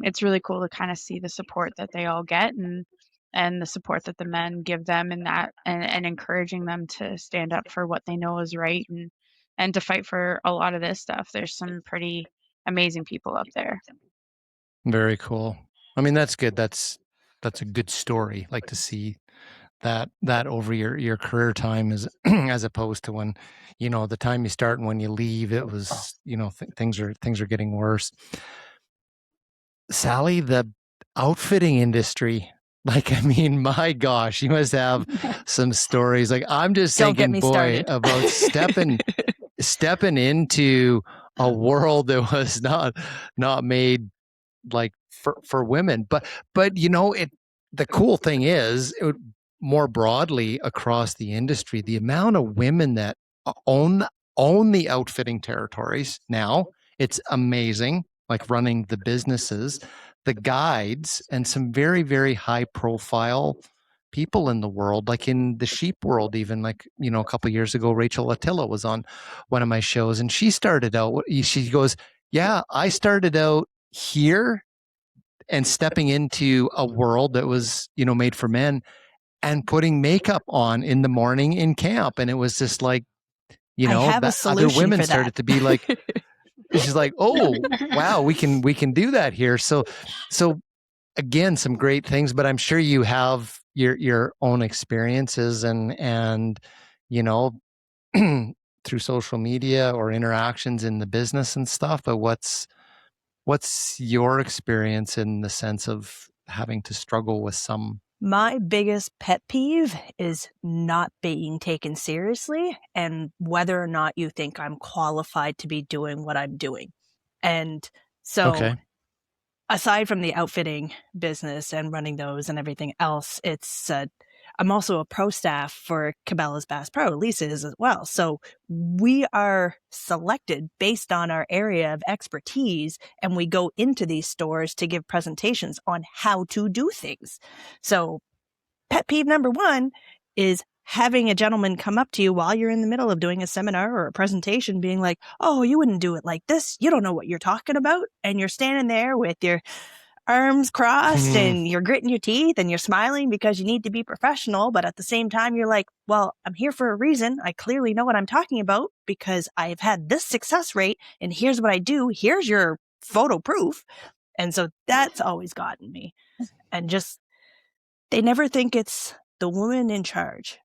E: it's really cool to kind of see the support that they all get, and the support that the men give them in that, and encouraging them to stand up for what they know is right, and to fight for a lot of this stuff. There's some pretty amazing people up there.
B: Very cool. I mean, that's good. That's a good story. Like to see that over your career time as opposed to when, the time you start and when you leave, it was, things are getting worse. Sally, the outfitting industry, like, I mean, my gosh, you must have some stories. Like, I'm just
F: Don't get
B: thinking,
F: me
B: boy,
F: started.
B: about stepping into a world that was not made like for women. But the cool thing is, more broadly across the industry, the amount of women that own the outfitting territories now, it's amazing. Like running the businesses, the guides, and some very, very high profile people in the world, like in the sheep world, even like, a couple of years ago, Rachel Attila was on one of my shows, and she started out, she goes, yeah, I started out here and stepping into a world that was, made for men, and putting makeup on in the morning in camp. And it was just like,
F: I have a
B: other
F: solution
B: women
F: for
B: started
F: that.
B: to be like, she's like, oh, wow, we can do that here. So again, some great things, but I'm sure you have your own experiences and through social media or interactions in the business and stuff. But what's your experience in the sense of having to struggle with some?
F: My biggest pet peeve is not being taken seriously, and whether or not you think I'm qualified to be doing what I'm doing. And so,
B: Okay.
F: aside from the outfitting business and running those and everything else, I'm also a pro staff for Cabela's Bass Pro. Lisa is as well. So we are selected based on our area of expertise, and we go into these stores to give presentations on how to do things. So pet peeve number one is having a gentleman come up to you while you're in the middle of doing a seminar or a presentation being like, oh, you wouldn't do it like this. You don't know what you're talking about. And you're standing there with your arms crossed and you're gritting your teeth and you're smiling because you need to be professional. But at the same time, you're like, well, I'm here for a reason. I clearly know what I'm talking about because I've had this success rate and here's what I do. Here's your photo proof. And so that's always gotten me. And just they never think it's the woman in charge.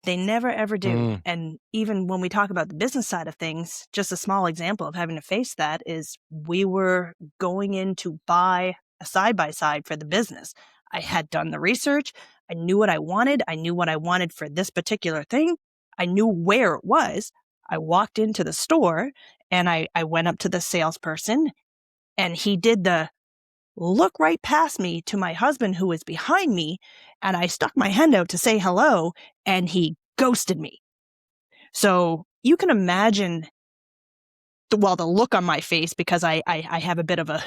F: They never, ever do.
B: Mm.
F: And even when we talk about the business side of things, just a small example of having to face that is we were going in to buy a side-by-side for the business. I had done the research. I knew what I wanted. I knew what I wanted for this particular thing. I knew where it was. I walked into the store and I went up to the salesperson, and he did the look right past me to my husband who was behind me, and I stuck my hand out to say hello, and he ghosted me. So you can imagine the look on my face, because I have a bit of a,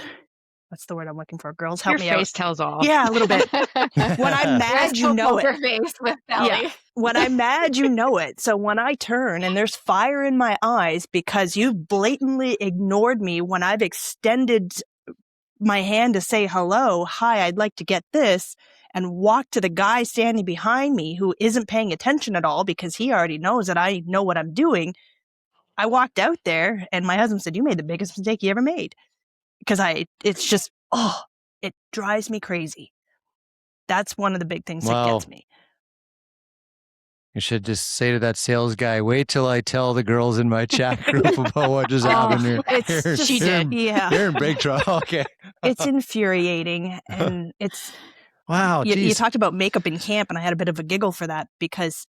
F: what's the word I'm looking for? Girls, help
D: Your
F: me
D: face tells all.
F: out. Yeah, a little bit. When I'm mad, you know it.
C: Face with Ellie.
F: Yeah. When I'm mad, you know it. So when I turn and there's fire in my eyes because you blatantly ignored me when I've extended my hand to say hello, hi, I'd like to get this, and walk to the guy standing behind me who isn't paying attention at all because he already knows that I know what I'm doing. I walked out there and my husband said, you made the biggest mistake you ever made. Because it's just, it drives me crazy. That's one of the big things that
B: Wow.
F: gets me.
B: You should just say to that sales guy, wait till I tell the girls in my chat group about what just happened here.
F: It's just,
D: She did.
F: Yeah.
B: You're in big trouble. Okay.
F: It's infuriating. And it's,
B: Wow.
F: you
B: geez.
F: talked about makeup in camp, and I had a bit of a giggle for that because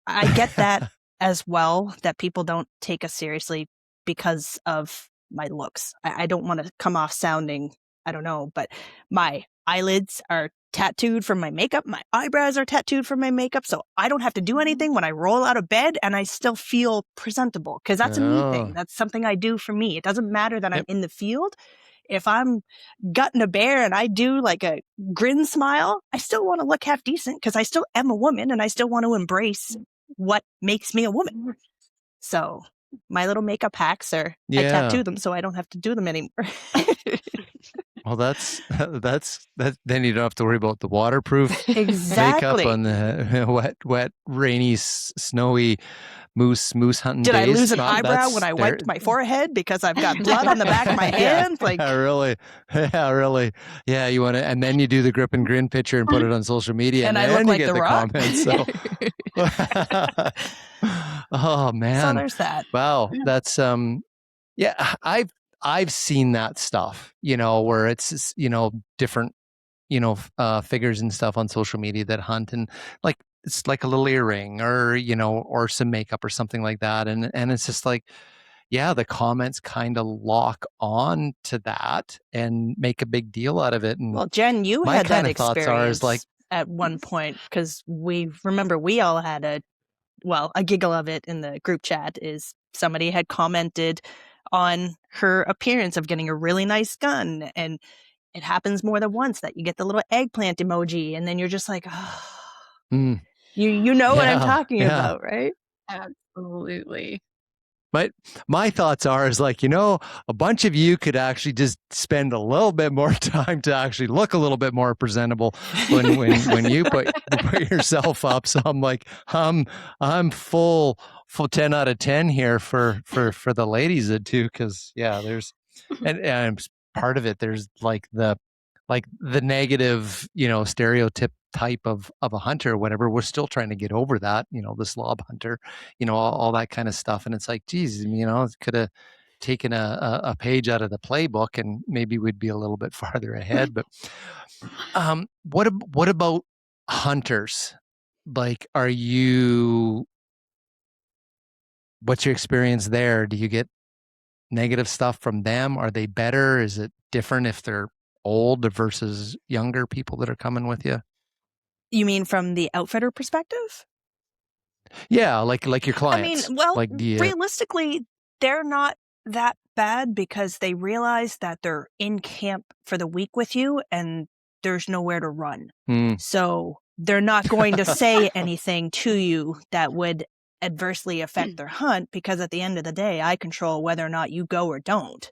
F: I get that as well, that people don't take us seriously because of my looks. I don't want to come off sounding, I don't know, but my eyelids are tattooed from my makeup. My eyebrows are tattooed from my makeup. So I don't have to do anything when I roll out of bed, and I still feel presentable, because that's a me thing. That's something I do for me. It doesn't matter that I'm in the field. If I'm gutting a bear and I do like a grin smile, I still want to look half decent because I still am a woman and I still want to embrace what makes me a woman. So my little makeup hacks are, I tattoo them so I don't have to do them anymore.
B: Well, that's then you don't have to worry about the waterproof
F: Exactly.
B: makeup on the wet, rainy, snowy moose hunting
F: Did
B: days.
F: I lose an eyebrow when I wiped my forehead because I've got blood on the back of my hand? Like,
B: yeah, really. Yeah, really. Yeah, you want to, and then you do the grip and grin picture and put it on social media,
F: And
B: and
F: I
B: then
F: look
B: you
F: like
B: get
F: The
B: the comments. So, oh
F: so
B: man,
F: there's that.
B: wow, that's yeah, I've seen that stuff, where it's different, figures and stuff on social media that hunt, and like it's like a little earring or or some makeup or something like that, and it's just like, yeah, the comments kind of lock on to that and make a big deal out of it. And
F: Well, Jen, you
B: my
F: had that
B: kind of thoughts are is like,
F: at one point, because we all had a giggle of it in the group chat. Is somebody had commented on her appearance of getting a really nice gun, and it happens more than once that you get the little eggplant emoji, and then you're just like, you know what I'm talking about, right?
C: Absolutely.
B: But my thoughts are is like, a bunch of you could actually just spend a little bit more time to actually look a little bit more presentable when you put yourself up. So I'm like, I'm full 10 out of 10 here for the ladies that do, because yeah, there's and part of it, there's like the negative, stereotype type of a hunter or whatever. We're still trying to get over that, the slob hunter, all that kind of stuff. And it's like, geez, could have taken a page out of the playbook and maybe we'd be a little bit farther ahead. But what about hunters? Like, what's your experience there? Do you get negative stuff from them? Are they better? Is it different if they're old versus younger people that are coming with you?
F: You mean from the outfitter perspective?
B: Yeah, like your clients.
F: I mean, well,
B: like
F: realistically, they're not that bad because they realize that they're in camp for the week with you and there's nowhere to run. So they're not going to say anything to you that would adversely affect their hunt, because at the end of the day, I control whether or not you go or don't.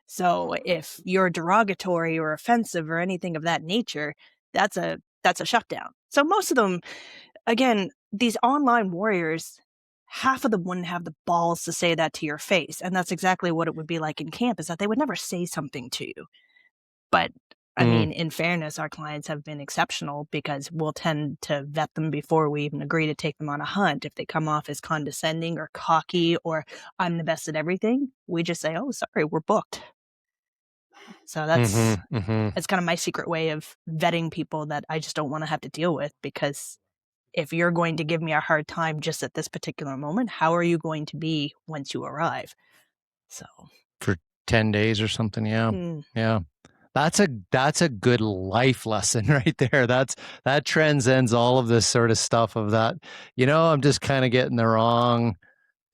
F: So if you're derogatory or offensive or anything of that nature, that's a shutdown. So most of them, again, these online warriors, half of them wouldn't have the balls to say that to your face. And that's exactly what it would be like in camp, is that they would never say something to you. But I mean, in fairness, our clients have been exceptional because we'll tend to vet them before we even agree to take them on a hunt. If they come off as condescending or cocky or I'm the best at everything, we just say, oh, sorry, we're booked. So that's it's kind of my secret way of vetting people that I just don't want to have to deal with, because if you're going to give me a hard time just at this particular moment, how are you going to be once you arrive? So
B: For 10 days or something. Yeah. Yeah. That's a good life lesson right there. That transcends all of this sort of stuff of that, I'm just kind of getting the wrong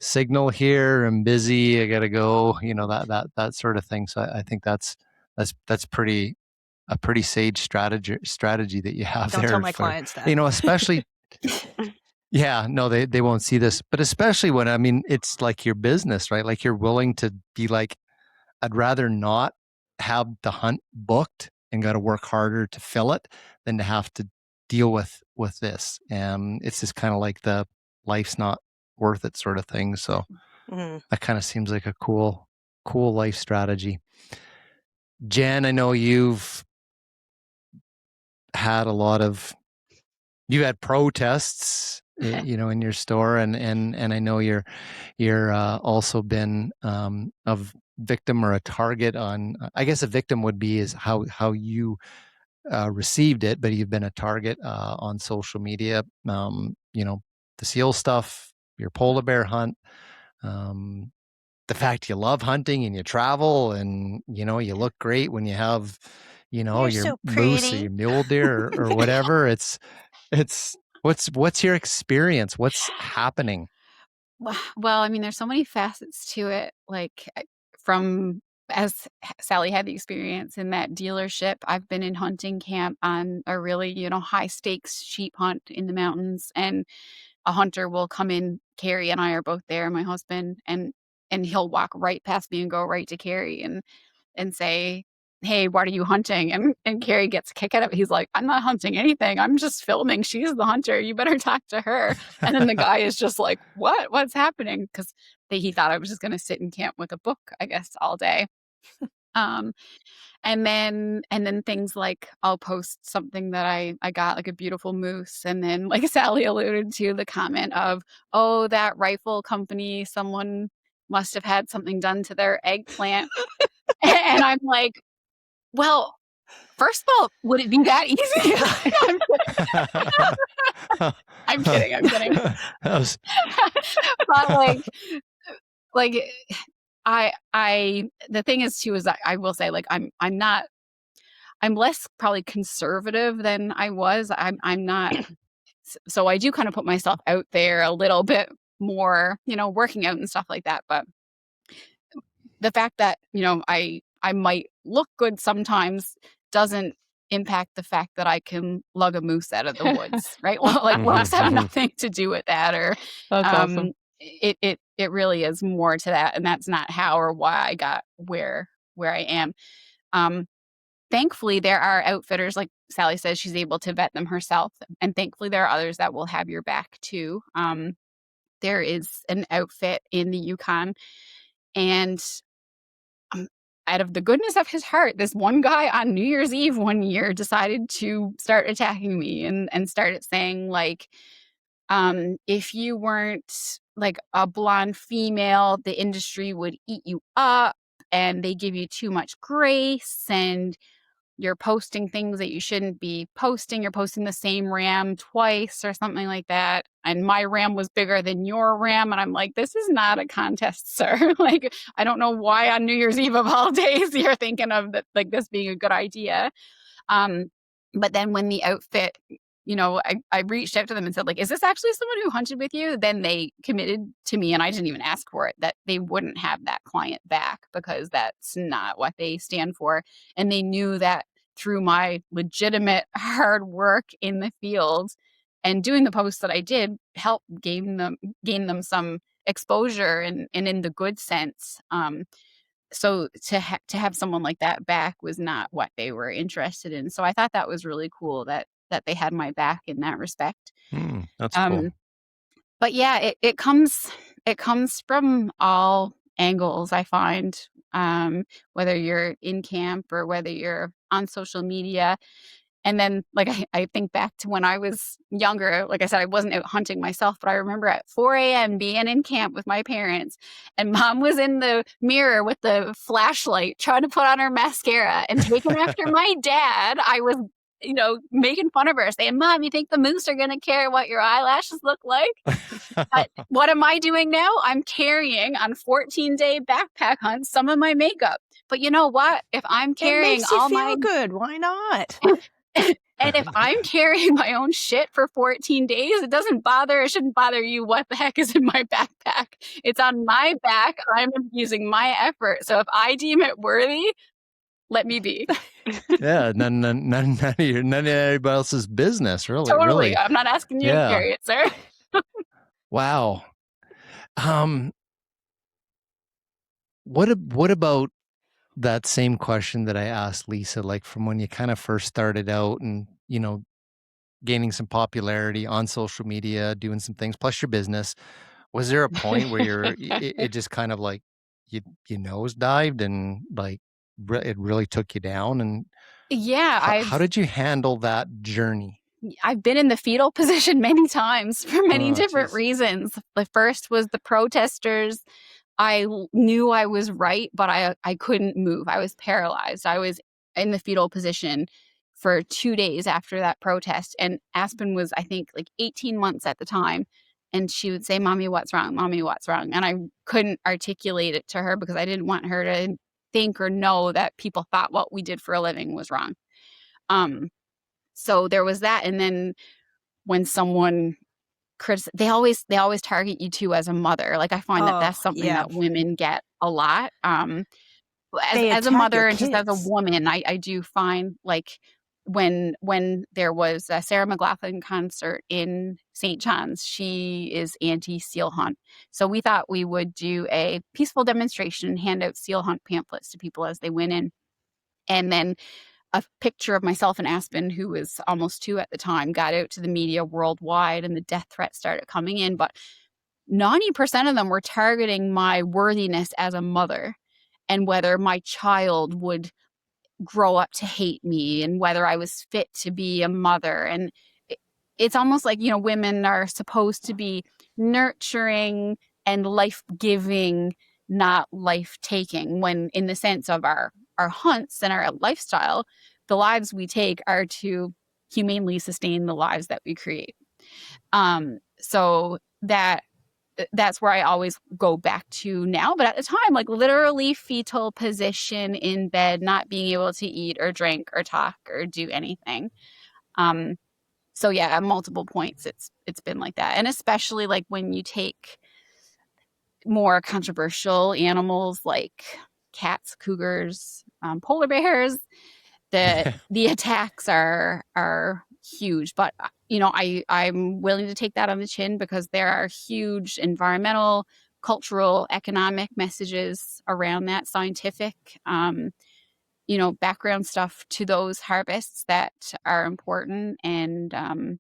B: signal here. I'm busy. I got to go, that sort of thing. So I think that's a pretty sage strategy that you have
F: don't
B: there.
F: tell my clients that.
B: Especially, yeah, no, they won't see this, but especially when, it's like your business, right? Like you're willing to be like, I'd rather not have the hunt booked and got to work harder to fill it than to have to deal with this. It's just kind of like the life's not worth it sort of thing. So that kind of seems like a cool life strategy. Jen, I know you've had protests, in your store, and I know you're also been a victim or a target on. I guess a victim would be is how you received it, but you've been a target on social media. The seal stuff, your polar bear hunt, the fact you love hunting and you travel, and you look great when you have your
C: so
B: moose or
C: pretty.
B: your mule deer or whatever. It's what's your experience? What's happening?
C: Well, I mean, there's so many facets to it. Like from as Sally had the experience in that dealership, I've been in hunting camp on a really, high stakes sheep hunt in the mountains, and a hunter will come in. Carrie and I are both there, my husband, and he'll walk right past me and go right to Carrie and say, "Hey, what are you hunting?" And Carrie gets a kick out of it. He's like, "I'm not hunting anything. I'm just filming. She's the hunter. You better talk to her." And then the guy is just like, "What? What's happening?" Because he thought I was just going to sit in camp with a book, I guess, all day. And then things like I'll post something that I got, like a beautiful moose, and then, like Sally alluded to, the comment of, "Oh, that rifle company, someone must have had something done to their eggplant." And I'm like, well, first of all, would it be that easy? I'm kidding. But like I the thing is too is I will say, like, I'm less probably conservative than I was. I'm not. So I do kind of put myself out there a little bit more, working out and stuff like that. But the fact that, I might look good sometimes doesn't impact the fact that I can lug a moose out of the woods, right? Well, like looks have nothing to do with that, or
D: That's awesome.
C: it really is more to that, and that's not how or why I got where I am. Thankfully, there are outfitters, like Sally says, she's able to vet them herself, and thankfully there are others that will have your back too. There is an outfit in the Yukon, and out of the goodness of his heart, this one guy on New Year's Eve one year decided to start attacking me and started saying, like, if you weren't like a blonde female, the industry would eat you up, and they give you too much grace, and you're posting things that you shouldn't be posting. You're posting the same ram twice or something like that. And my ram was bigger than your ram. And I'm like, this is not a contest, sir. Like, I don't know why on New Year's Eve of all days you're thinking of that, like, this being a good idea. But then when the outfit, I reached out to them and said, like, is this actually someone who hunted with you? Then they committed to me, and I didn't even ask for it, that they wouldn't have that client back because that's not what they stand for. And they knew that through my legitimate hard work in the field and doing the posts that I did helped gain them some exposure and in the good sense. So to have someone like that back was not what they were interested in. So I thought that was really cool that they had my back in that respect.
B: That's cool.
C: But yeah, it comes from all angles, I find. whether you're in camp or whether you're on social media. And then, like, I think back to when I was younger. Like I said, I wasn't out hunting myself, but I remember at 4 a.m. being in camp with my parents, and Mom was in the mirror with the flashlight trying to put on her mascara and taking after my dad. I was, making fun of her, saying, "Mom, you think the moose are going to care what your eyelashes look like?" But what am I doing now? I'm carrying on 14-day backpack hunts some of my makeup. But you know what? If I'm carrying
F: it makes you
C: all
F: feel
C: my
F: good. Why not?
C: and if I'm carrying my own shit for 14 days, it shouldn't bother you what the heck is in my backpack. It's on my back. I'm using my effort. So if I deem it worthy, let me be.
B: Yeah, none of anybody else's business, really.
C: Totally.
B: Really.
C: I'm not asking you to carry it, sir.
B: Wow. What about that same question that I asked Lisa, like from when you kind of first started out and, gaining some popularity on social media, doing some things, plus your business. Was there a point where it just kind of like you nosedived and like it really took you down? And
C: Yeah,
B: how did you handle that journey?
C: I've been in the fetal position many times for many
B: Oh,
C: different
B: geez.
C: reasons. The first was the protesters. I knew I was right, but I couldn't move. I was paralyzed. I was in the fetal position for 2 days after that protest. And Aspen was, I think, like 18 months at the time. And she would say, "Mommy, what's wrong? Mommy, what's wrong?" And I couldn't articulate it to her because I didn't want her to think or know that people thought what we did for a living was wrong. So there was that. And then when someone they always target you too as a mother. Like I find that that's something that women get a lot. As a mother and just as a woman, I do find like when there was a Sarah McLachlan concert in St. John's, she is anti-seal hunt. So we thought we would do a peaceful demonstration and hand out seal hunt pamphlets to people as they went in. And then a picture of myself and Aspen, who was almost 2 at the time, got out to the media worldwide and the death threats started coming in. But 90% of them were targeting my worthiness as a mother and whether my child would grow up to hate me and whether I was fit to be a mother. And it's almost like, women are supposed to be nurturing and life-giving, not life-taking, when in the sense of our hunts and our lifestyle, the lives we take are to humanely sustain the lives that we create. So that's where I always go back to now. But at the time, like literally fetal position in bed, not being able to eat or drink or talk or do anything. So yeah, at multiple points, it's been like that. And especially like when you take more controversial animals like cats, cougars, polar bears, the attacks are huge. But I'm willing to take that on the chin because there are huge environmental, cultural, economic messages around that, scientific, background stuff to those harvests that are important. And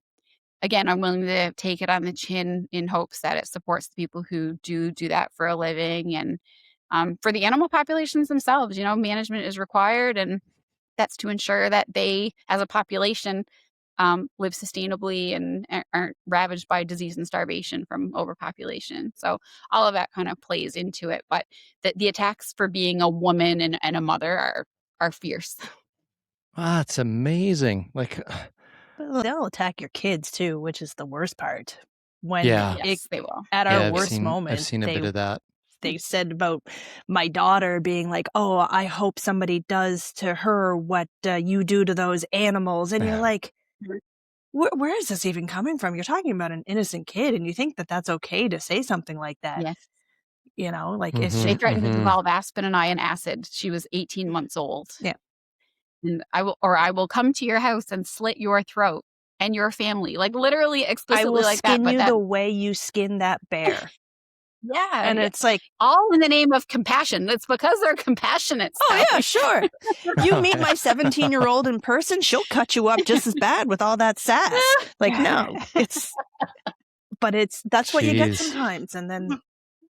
C: again, I'm willing to take it on the chin in hopes that it supports the people who do that for a living. And for the animal populations themselves, management is required, and that's to ensure that they, as a population, live sustainably and aren't ravaged by disease and starvation from overpopulation. So all of that kind of plays into it. But the attacks for being a woman and a mother are fierce.
B: Wow, that's amazing. Like,
F: they'll attack your kids too, which is the worst part. When
C: Yes, they will.
F: At our worst moment,
B: I've seen a bit of that.
F: They said about my daughter being like, "Oh, I hope somebody does to her what you do to those animals," and you're like, where is this even coming from? You're talking about an innocent kid, and you think that that's okay to say something like that.
C: Yes.
F: It's
C: They threatened to dissolve Aspen and I in acid. She was 18 months old.
F: Yeah.
C: And I will come to your house and slit your throat and your family. Like literally explicitly like that.
F: I will skin you the way you skin that bear.
C: Yeah.
F: And it's like,
C: all in the name of compassion. It's because they're compassionate.
F: Oh yeah, sure. You meet my 17-year-old in person, she'll cut you up just as bad with all that sass. Like, no, that's what you get sometimes. And then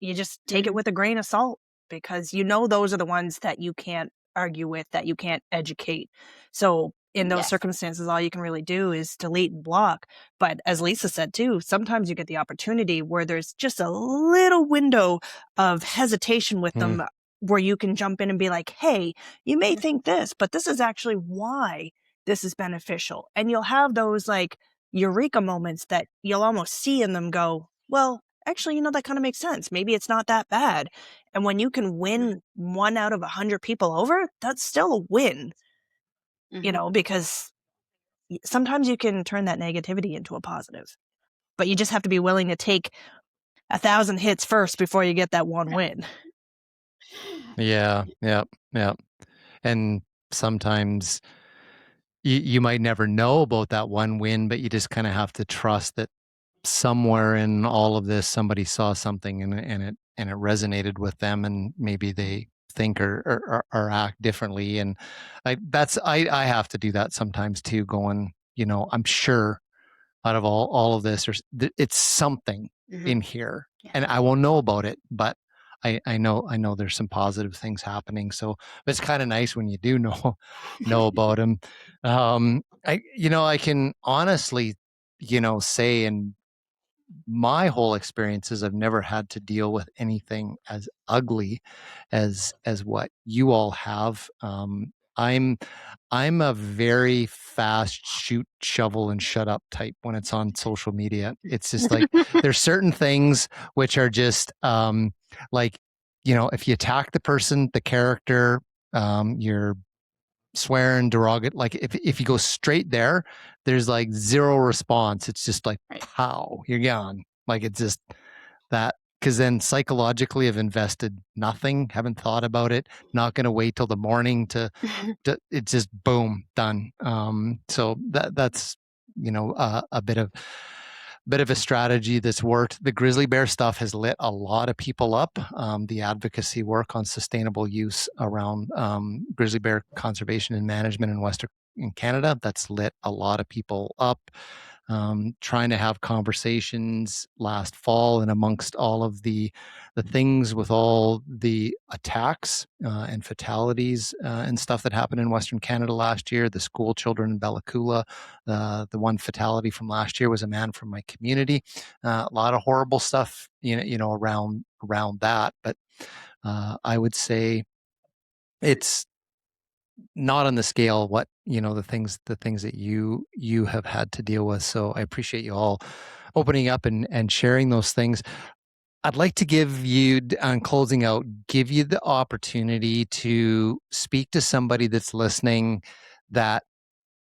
F: you just take it with a grain of salt. because you know those are the ones that you can't argue with, that you can't educate. So in those
C: Yes.
F: circumstances, all you can really do is delete and block. But as Lisa said too, sometimes you get the opportunity where there's just a little window of hesitation with them where you can jump in and be like, hey, you may think this, but this is actually why this is beneficial. And you'll have those like eureka moments that you'll almost see in them go, well, actually, that kind of makes sense. Maybe it's not that bad. And when you can win 1 out of 100 people over, that's still a win,
C: Mhm.
F: because sometimes you can turn that negativity into a positive. But you just have to be willing to take 1,000 hits first before you get that one win.
B: Yeah. And sometimes you might never know about that one win, but you just kind of have to trust that somewhere in all of this, somebody saw something and it resonated with them, and maybe they think or act differently. And I have to do that sometimes too, going, I'm sure out of all of this, it's something
C: Mhm.
B: in here,
C: Yeah.
B: and I won't know about it, but I know there's some positive things happening. So it's kind of nice when you do know about them. I can honestly, say, in my whole experiences, I've never had to deal with anything as ugly as what you all have. I'm a very fast shoot, shovel, and shut up type when it's on social media. It's just like there's certain things which are just like, if you attack the person, the character, you're swearing, derogatory. Like if you go straight there, there's like zero response. It's just like,
C: Right.
B: pow, you're gone. Like it's just that. Because then psychologically, I've invested nothing, haven't thought about it, not going to wait till the morning to it's just boom, done. So that's a bit of a strategy that's worked. The grizzly bear stuff has lit a lot of people up. The advocacy work on sustainable use around grizzly bear conservation and management in Canada, that's lit a lot of people up. Trying to have conversations last fall, and amongst all of the things with all the attacks and fatalities and stuff that happened in Western Canada last year, the school children in Bella Coola, the one fatality from last year was a man from my community. A lot of horrible stuff, around that. But I would say it's not on the scale what the things that you have had to deal with. So I appreciate you all opening up and sharing those things. I'd like to give you, on closing out, give you the opportunity to speak to somebody that's listening that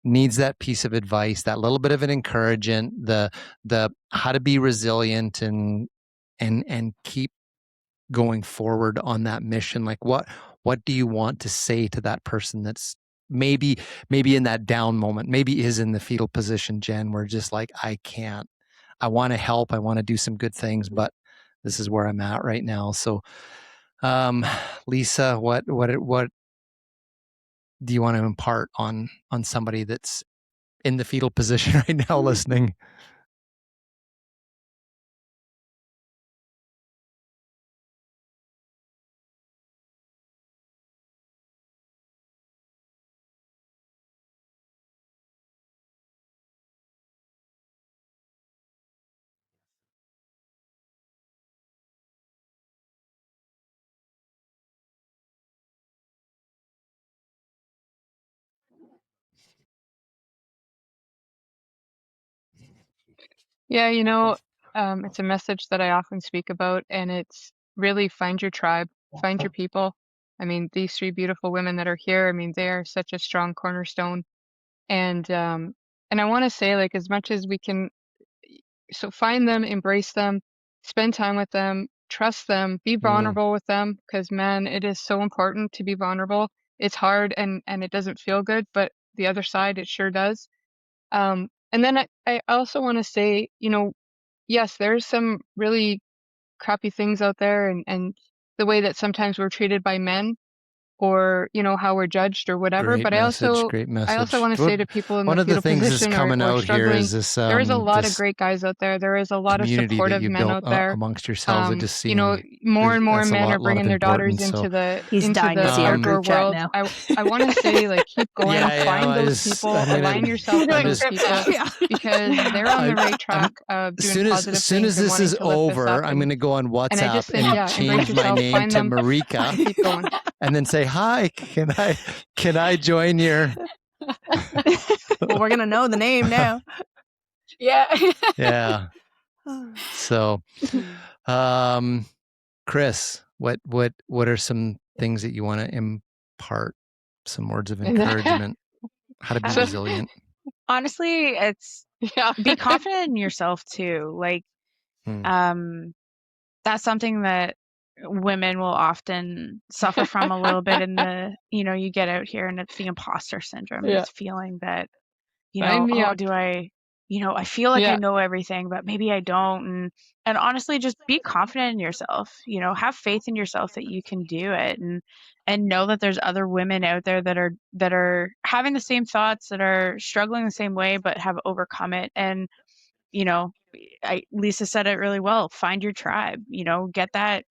B: needs that piece of advice, that little bit of an encouragement, the how to be resilient and keep going forward on that mission. Like what do you want to say to that person that's maybe in that down moment, maybe is in the fetal position, Jen, where just like, I want to help, I want to do some good things, but this is where I'm at right now. So Lisa, what do you want to impart on somebody that's in the fetal position right now listening?
D: Yeah, it's a message that I often speak about, and it's really find your tribe, find your people. I mean, these three beautiful women that are here, I mean, they are such a strong cornerstone. And I want to say, like, as much as we can, so find them, embrace them, spend time with them, trust them, be vulnerable with them, because man, it is so important to be vulnerable. It's hard and it doesn't feel good, but the other side, it sure does. And then I also want to say, yes, there's some really crappy things out there, and the way that sometimes we're treated by men or, you know, how we're judged or whatever.
B: Great
D: But
B: message. Great message.
D: I also want to say to people in
B: One
D: the
B: of the
D: fetal
B: things that's
D: position
B: coming
D: or
B: out here
D: struggling,
B: is this.
D: there is a lot of
B: this
D: great guys out there. There is a lot of
B: community that
D: supportive
B: you
D: men
B: built
D: out there.
B: amongst yourselves. It just
D: You know,
B: seems
D: more and more
B: that's a
D: men
B: lot
D: are bringing
B: of
D: their daughters
B: importance, so-
D: into the
F: He's
D: into
F: dying to
D: the
F: see our
D: outdoor
F: group chat
D: world.
F: now.
D: I want to say, like, keep going, find
B: I
D: those
B: just-
D: people,
B: I'm gonna-
D: align yourself with
B: I'm
D: those
B: just-
D: people
F: Yeah.
D: because they're on the right track of doing positive
B: As soon
D: things
B: as
D: and
B: this
D: wanting
B: is
D: to lift this
B: over,
D: up
B: I'm
D: and-
B: going to go on WhatsApp
D: and I just think,
B: and
D: yeah, embrace
B: change my
D: yourself,
B: name
D: find
B: to
D: them,
B: Marika,
D: and keep going.
B: and then say, "Hi, can I join your?"
F: Well, we're gonna know the name now.
C: Yeah.
B: Yeah. So, Chris, what are some things that you want to impart? Some words of encouragement. How to be
E: So-
B: resilient.
E: Honestly, it's
D: Yeah.
E: be confident in yourself too. Like,
B: Hmm.
E: that's something that women will often suffer from a little bit in the, you know, you get out here and it's the imposter syndrome.
D: Yeah.
E: It's feeling that, you
D: Sign
E: know,
D: me
E: oh,
D: up.
E: do I, you know, I feel like I
D: Yeah.
E: know everything, but maybe I don't. And honestly, just be confident in yourself, you know, have faith in yourself that you can do it, and know that there's other women out there that are having the same thoughts, that are struggling the same way, but have overcome it. And, you know, Lisa said it really well. Find your tribe, you know, get that,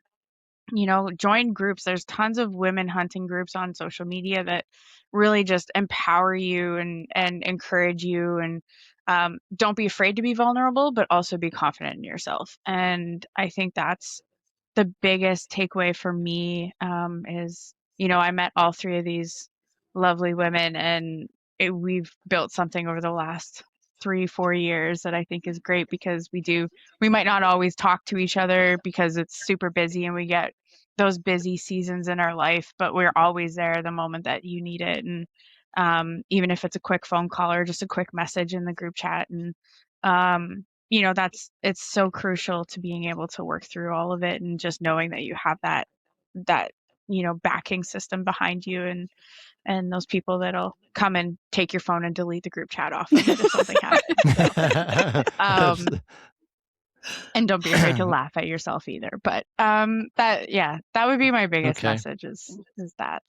E: you know, join groups. There's tons of women hunting groups on social media that really just empower you and encourage you. And don't be afraid to be vulnerable, but also be confident in yourself. And I think that's the biggest takeaway for me, is, you know, I met all three of these lovely women, and we've built something over the last 3-4 years that I think is great, because we might not always talk to each other because it's super busy and we get those busy seasons in our life, but we're always there the moment that you need it. And even if it's a quick phone call or just a quick message in the group chat. And you know, it's so crucial to being able to work through all of it, and just knowing that you have that you know, backing system behind you, and those people that'll come and take your phone and delete the group chat off of it if something happens. And don't be afraid to laugh at yourself either. But that would be my biggest
B: Okay.
E: message is that.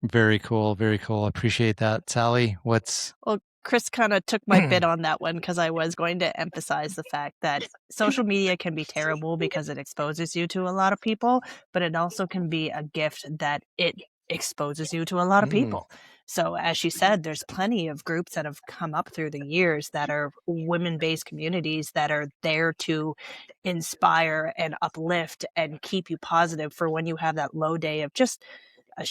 B: Very cool. Very cool. I appreciate that. Sally, what's
F: Well, Chris kind of took my bit on that one, because I was going to emphasize the fact that social media can be terrible because it exposes you to a lot of people, but it also can be a gift that it exposes you to a lot of people. So as she said, there's plenty of groups that have come up through the years that are women-based communities that are there to inspire and uplift and keep you positive for when you have that low day of just a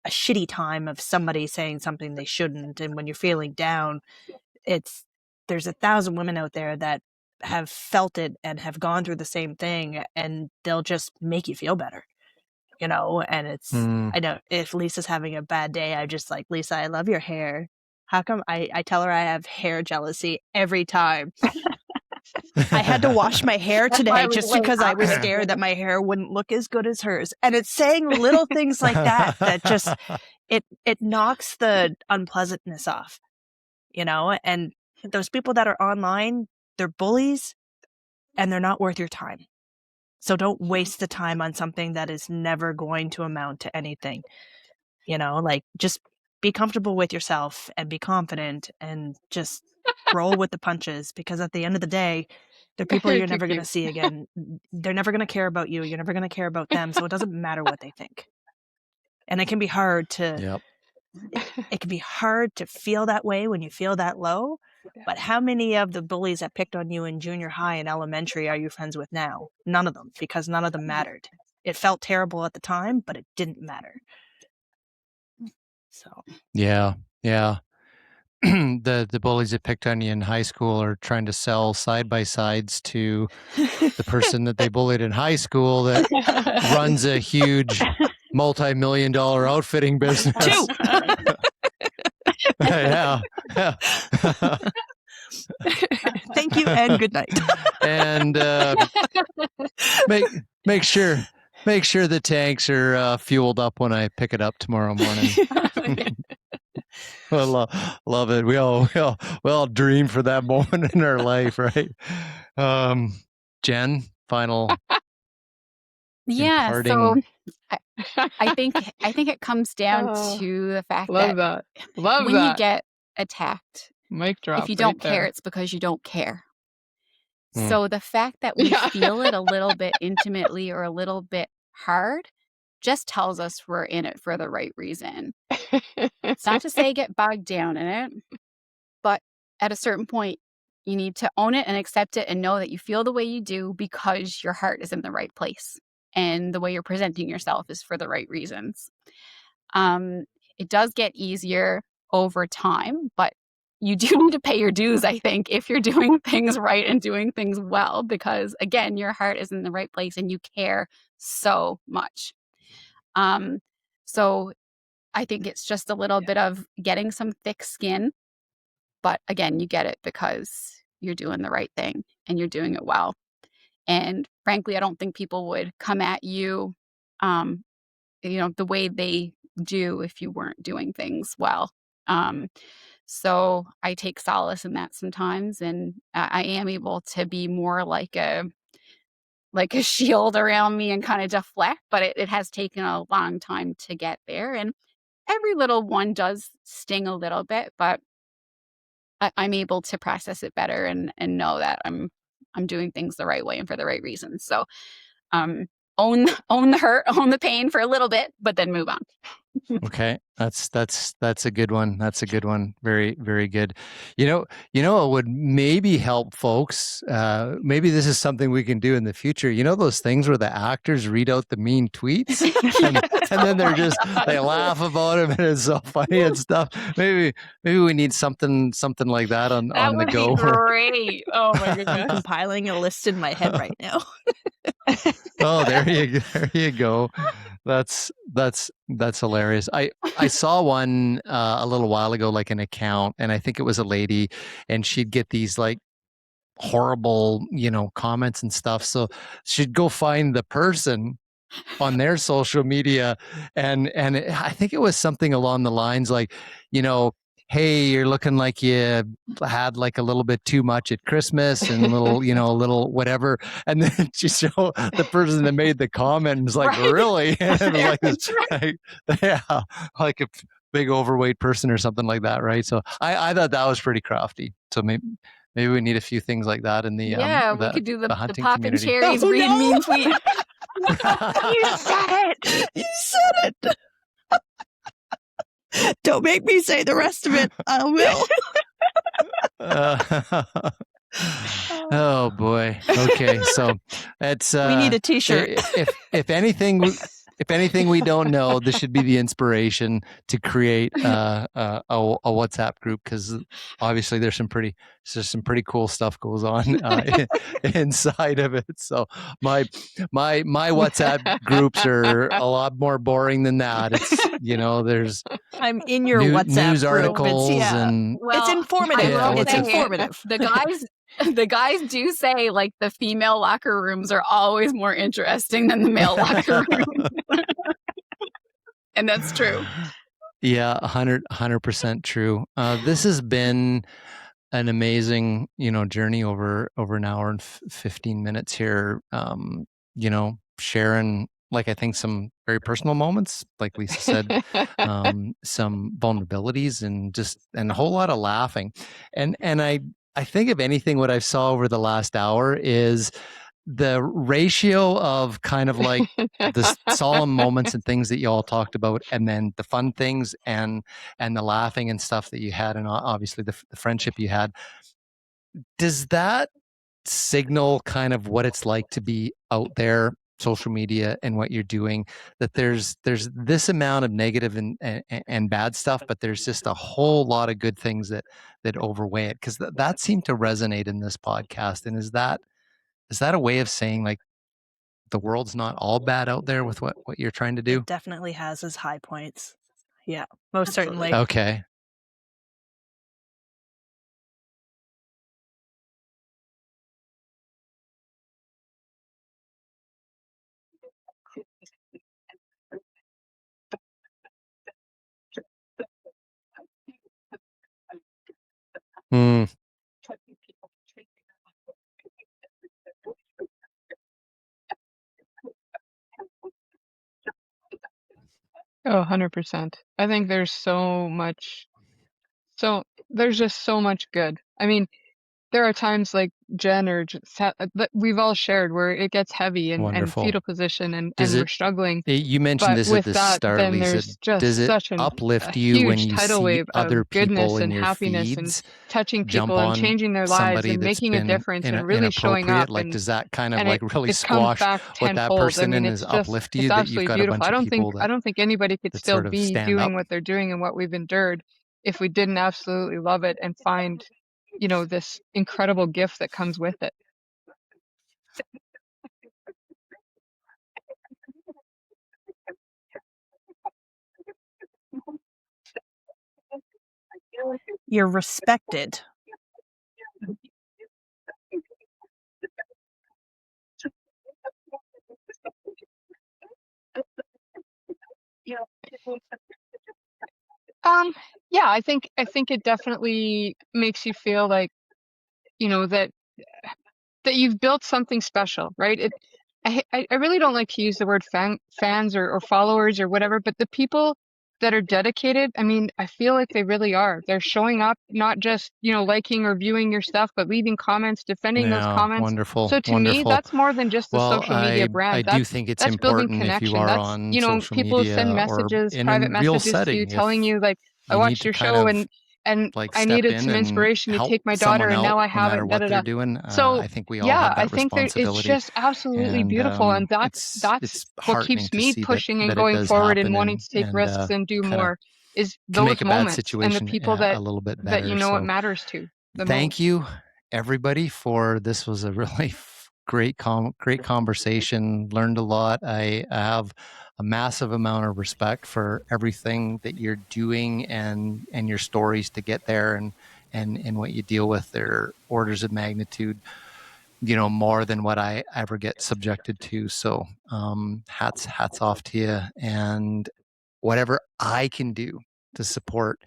F: shitty time of somebody saying something they shouldn't. And when you're feeling down, there's 1,000 women out there that have felt it and have gone through the same thing, and they'll just make you feel better, you know. And I know if Lisa's having a bad day, I'm just like, Lisa, I love your hair. How come I tell her I have hair jealousy every time? I had to wash my hair
C: That's why I
F: today
C: was
F: just
C: like,
F: because I was scared that my hair wouldn't look as good as hers. And it's saying little things like that just it knocks the unpleasantness off, you know. And those people that are online, they're bullies and they're not worth your time. So don't waste the time on something that is never going to amount to anything, you know. Like, just be comfortable with yourself and be confident and just roll with the punches, because at the end of the day, they're people you're
D: Too
F: never going to
D: cute.
F: see again. They're never going to care about you. You're never going to care about them. So it doesn't matter what they think. And it can be hard to it can be hard to feel that way when you feel that low. But how many of the bullies that picked on you in junior high and elementary are you friends with now? None of them, because none of them mattered. It felt terrible at the time, but it didn't matter. So
B: Yeah. The bullies that picked on you in high school are trying to sell side by sides to the person that they bullied in high school that runs a huge multi-million-dollar outfitting business.
F: Two.
B: Yeah.
F: Thank you and good night.
B: And make sure the tanks are fueled up when I pick it up tomorrow morning. I love it. We all dream for that moment in our life, right? Jen, final.
C: Yeah. So
B: imparting-
C: I think it comes down
D: Oh,
C: to the fact
D: love
C: that
D: that. Love
C: when you
D: that.
C: get attacked,
D: Mic drop
C: if you
D: right
C: don't care,
D: there.
C: it's because you don't care.
B: Hmm.
C: So the fact that we
D: Yeah.
C: feel it a little bit intimately or a little bit hard just tells us we're in it for the right reason. It's not to say get bogged down in it, but at a certain point, you need to own it and accept it and know that you feel the way you do because your heart is in the right place and the way you're presenting yourself is for the right reasons. It does get easier over time, but you do need to pay your dues, I think, if you're doing things right and doing things well, because again, your heart is in the right place and you care so much. Um, so I think it's just a little bit of getting some thick skin, but again, you get it because you're doing the right thing and you're doing it well. And frankly, I don't think people would come at you, um, the way they do if you weren't doing things well. Um, so I take solace in that sometimes, and I am able to be more like a shield around me and kind of deflect. But it has taken a long time to get there, and every little one does sting a little bit, but I'm able to process it better and know that I'm doing things the right way and for the right reasons. So um, own the hurt, own the pain for a little bit, but then move on.
B: Okay, that's a good one. That's a good one. Very, very good. It would maybe help folks. Maybe this is something we can do in the future. You know those things where the actors read out the mean tweets and then they're just they laugh about them and it's so funny and stuff. Maybe we need something like that on
C: That
B: the
C: would
B: go.
C: be great. Oh my
F: I'm
C: goodness.
F: compiling a list in my head right now.
B: Oh, there you go. That's hilarious. I saw one a little while ago, like an account, and I think it was a lady, and she'd get these like horrible, comments and stuff. So she'd go find the person on their social media, and I think it was something along the lines like, hey, you're looking like you had like a little bit too much at Christmas and a little, a little whatever. And then she showed the person that made the comment and was like,
C: Right.
B: really? And it was like this,
C: That's right.
B: yeah, like a big overweight person or something like that, right? So I thought that was pretty crafty. So maybe we need a few things like that in the
C: Yeah, we could do the
B: hunting
C: poppin'
B: community.
C: cherries,
F: Oh,
C: read
F: no.
C: mean tweet.
F: You said it. You said it. Don't make me say the rest of it. I will.
B: Oh boy. Okay, so it's
F: We need a T-shirt.
B: If anything we don't know, this should be the inspiration to create a WhatsApp group, because obviously there's some pretty cool stuff goes on inside of it. So my WhatsApp groups are a lot more boring than that. It's there's
F: I'm in your WhatsApp
B: news
F: group.
B: articles
F: it's
C: Well,
F: informative.
B: Yeah,
C: will
F: It's
C: say,
F: informative.
C: the guys do say like the female locker rooms are always more interesting than the male locker room. And that's true.
B: Yeah, 100% true. This has been an amazing, journey over an hour and 15 minutes here. Sharing, like, I think some very personal moments, like Lisa said, some vulnerabilities, and a whole lot of laughing. And I think if anything, what I saw over the last hour is the ratio of kind of like the solemn moments and things that you all talked about, and then the fun things and the laughing and stuff that you had, and obviously the friendship you had. Does that signal kind of what it's like to be out there, social media, and what you're doing, that there's this amount of negative and bad stuff, but there's just a whole lot of good things that overweigh it? Because that seemed to resonate in this podcast. And is that a way of saying, like, the world's not all bad out there with what you're trying to do?
F: It definitely has its high points. Yeah, most
C: Absolutely.
F: certainly.
B: Okay. Mm.
D: Oh, 100%. I think there's there's just so much good. I mean, there are times like Jen or that we've all shared where it gets heavy and
B: Wonderful.
D: fetal position
B: Does
D: and we're
B: it,
D: struggling.
B: you mentioned
D: But
B: this at
D: with
B: the
D: that,
B: start,
D: then
B: Lisa.
D: there's
B: Does
D: just
B: it
D: such a
B: uplift you when
D: huge
B: you
D: tidal
B: see
D: wave
B: other
D: of
B: people
D: goodness
B: in
D: and
B: your
D: happiness and
B: feeds
D: touching
B: jump
D: people and
B: on
D: changing their lives
B: somebody
D: and
B: that's
D: making a
B: been
D: difference and really showing
B: inappropriate?
D: up
B: Like, does that kind of
D: and
B: like really
D: it comes
B: squash
D: back
B: what that
D: tenfold. I
B: person
D: mean,
B: in is uplift
D: it's
B: you, that you've
D: absolutely
B: got a
D: beautiful.
B: bunch of people
D: I don't think anybody could
B: that
D: still
B: sort of
D: be
B: stand up?
D: doing what they're doing and what we've endured if we didn't absolutely love it and find, this incredible gift that comes with it.
F: You're respected.
D: Yeah, I think it definitely makes you feel like, that you've built something special, right? I really don't like to use the word fans or followers or whatever, but the people that are dedicated, I mean, I feel like they really are. They're showing up, not just, liking or viewing your stuff, but leaving comments, defending those
B: Yeah,
D: comments.
B: wonderful,
D: So to me,
B: wonderful.
D: that's more than just the
B: Well,
D: social media
B: I
D: brand.
B: do think it's
D: That's building
B: important if you
D: connection.
B: are
D: That's,
B: on social
D: people send
B: media or
D: messages,
B: in
D: private
B: a real
D: messages to you
B: setting,
D: telling
B: if
D: you like, I
B: you need
D: watched
B: to
D: your
B: kind
D: show
B: of
D: and
B: like
D: I
B: step
D: needed
B: in
D: some
B: and
D: inspiration to
B: help
D: take my daughter
B: someone
D: and
B: out,
D: now I
B: no
D: have
B: matter
D: it, da
B: what
D: da
B: they're
D: da.
B: doing.
D: So
B: I think we all
D: yeah,
B: have
D: I
B: that
D: think it's
B: responsibility,
D: just absolutely
B: and
D: beautiful, and that's
B: it's
D: what
B: heartening
D: keeps
B: to
D: me
B: see that
D: pushing and
B: that it
D: going
B: does
D: forward and
B: happen,
D: wanting to take
B: and
D: risks and do
B: kind of
D: more is
B: can make
D: those
B: a bad
D: moments and the
B: situation
D: people
B: a little bit
D: that
B: better.
D: what
B: So
D: matters to the
B: thank
D: most.
B: you, everybody, for this. Was a really great conversation. Learned a lot. I have a massive amount of respect for everything that you're doing and your stories to get there, and what you deal with. They're orders of magnitude, more than what I ever get subjected to. So hats off to you, and whatever I can do to support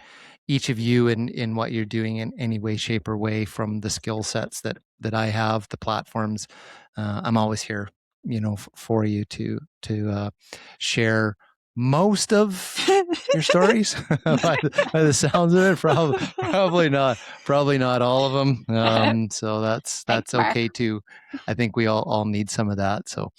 B: each of you in what you're doing in any way, shape, or way, from the skill sets that I have, the platforms, I'm always here, for you to share most of your stories. by the sounds of it, probably not all of them. So
C: Thanks,
B: that's
C: Mark.
B: okay too. I think we all need some of that. So,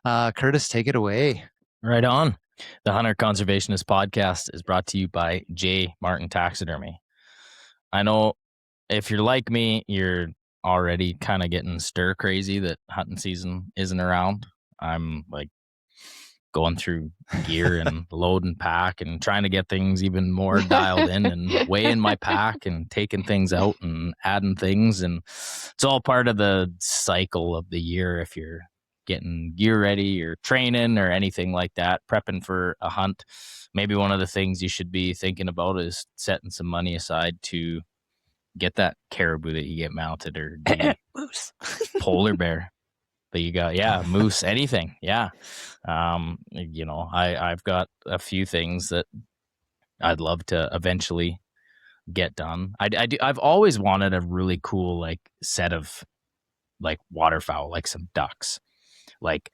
B: Curtis, take it away.
A: Right on. The Hunter Conservationist Podcast is brought to you by J. Martin Taxidermy. I know if you're like me, you're already kind of getting stir crazy that hunting season isn't around. I'm like going through gear and load and pack and trying to get things even more dialed in and weighing my pack and taking things out and adding things. And it's all part of the cycle of the year. If you're getting gear ready or training or anything like that, prepping for a hunt, maybe one of the things you should be thinking about is setting some money aside to get that caribou that you get mounted, or the
F: Moose.
A: polar bear that you got. Yeah, moose, anything. Yeah. I've got a few things that I'd love to eventually get done. I've always wanted a really cool like set of like waterfowl, like some ducks, like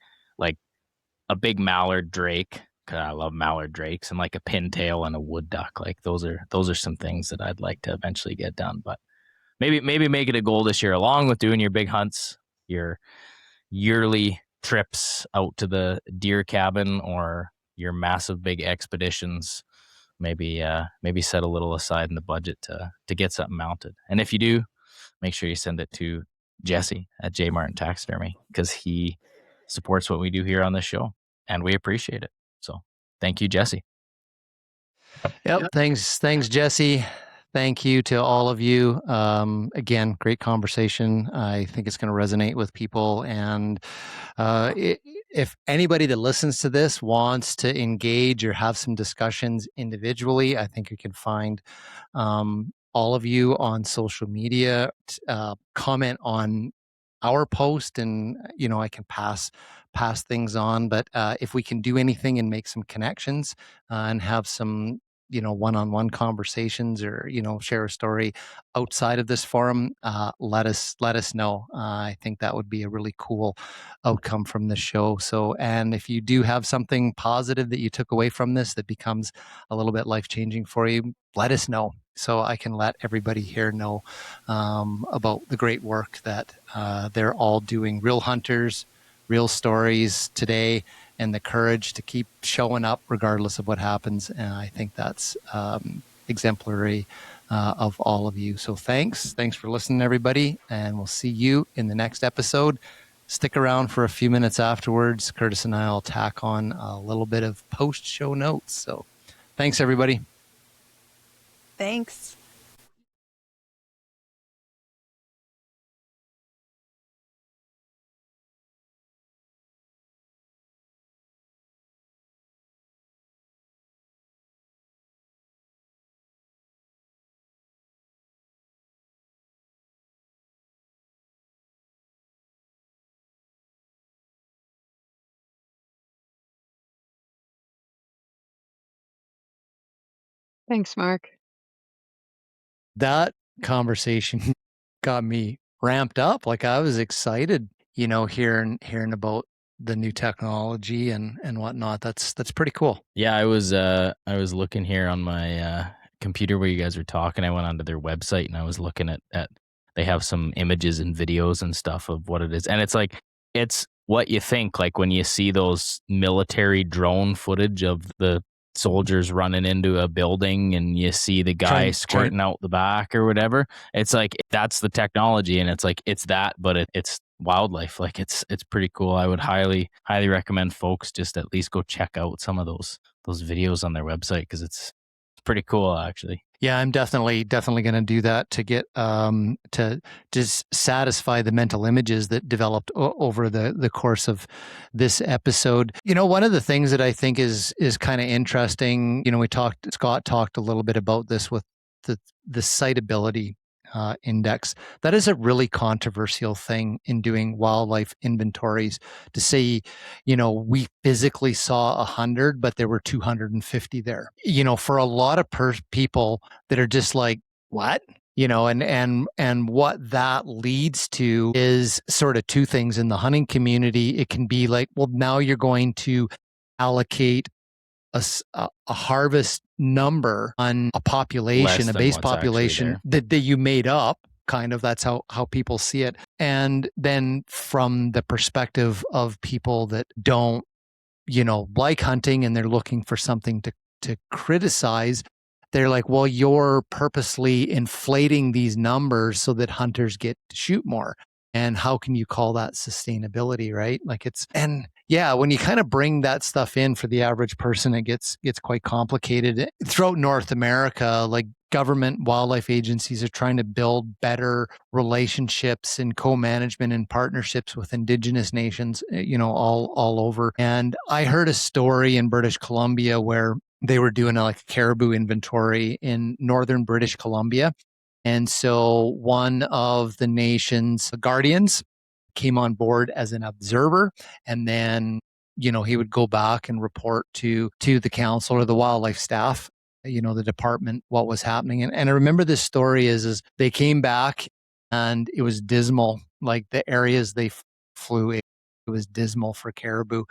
A: a big mallard drake. 'Cause I love mallard drakes, and like a pintail and a wood duck. Like those are some things that I'd like to eventually get done. But maybe make it a goal this year, along with doing your big hunts, your yearly trips out to the deer cabin, or your massive big expeditions. Maybe set a little aside in the budget to get something mounted. And if you do, make sure you send it to Jesse at J Martin Taxidermy, because he supports what we do here on this show, and we appreciate it. So thank you, Jesse.
B: Yep. Thanks, Jesse. Thank you to all of you. Again, great conversation. I think it's going to resonate with people. And if anybody that listens to this wants to engage or have some discussions individually, I think you can find all of you on social media. Comment on our post, and I can pass things on. But if we can do anything and make some connections and have some one-on-one conversations or, share a story outside of this forum, let us know. I think that would be a really cool outcome from this show. So, and if you do have something positive that you took away from this that becomes a little bit life-changing for you, let us know so I can let everybody here know about the great work that they're all doing. Real hunters, real stories today, and the courage to keep showing up regardless of what happens. And I think that's exemplary of all of you. So thanks for listening, everybody. And we'll see you in the next episode. Stick around for a few minutes afterwards. Curtis and I will tack on a little bit of post-show notes. So thanks, everybody.
F: Thanks.
D: Thanks, Mark.
B: That conversation got me ramped up. Like I was excited, hearing about the new technology and whatnot. That's pretty cool.
A: Yeah, I was looking here on my computer where you guys were talking. I went onto their website and I was looking at they have some images and videos and stuff of what it is. And it's what you think, like when you see those military drone footage of the soldiers running into a building and you see the guy squirting out the back or whatever. It's like that's the technology, and it's like it's that, but it's wildlife. Like it's pretty cool. I would highly recommend folks just at least go check out some of those videos on their website because it's pretty cool actually.
B: Yeah, I'm definitely going to do that to get to just satisfy the mental images that developed over the course of this episode. One of the things that I think is kind of interesting, Scott talked a little bit about this with the citability index. That is a really controversial thing in doing wildlife inventories, to say, we physically saw 100, but there were 250 there. For a lot of people that are just like, what? And what that leads to is sort of two things in the hunting community. It can be like, well, now you're going to allocate a harvest number on a population, a base population that you made up, kind of. That's how people see it. And then from the perspective of people that don't, like hunting and they're looking for something to criticize, they're like, well, you're purposely inflating these numbers so that hunters get to shoot more. And how can you call that sustainability, right? When you kind of bring that stuff in for the average person, it gets quite complicated. Throughout North America, like government wildlife agencies are trying to build better relationships and co-management and partnerships with Indigenous nations, all over. And I heard a story in British Columbia where they were doing a caribou inventory in northern British Columbia. And so one of the nation's guardians came on board as an observer, and then, he would go back and report to the council or the wildlife staff, the department, what was happening. And I remember this story is they came back and it was dismal. Like the areas they flew, it was dismal for caribou.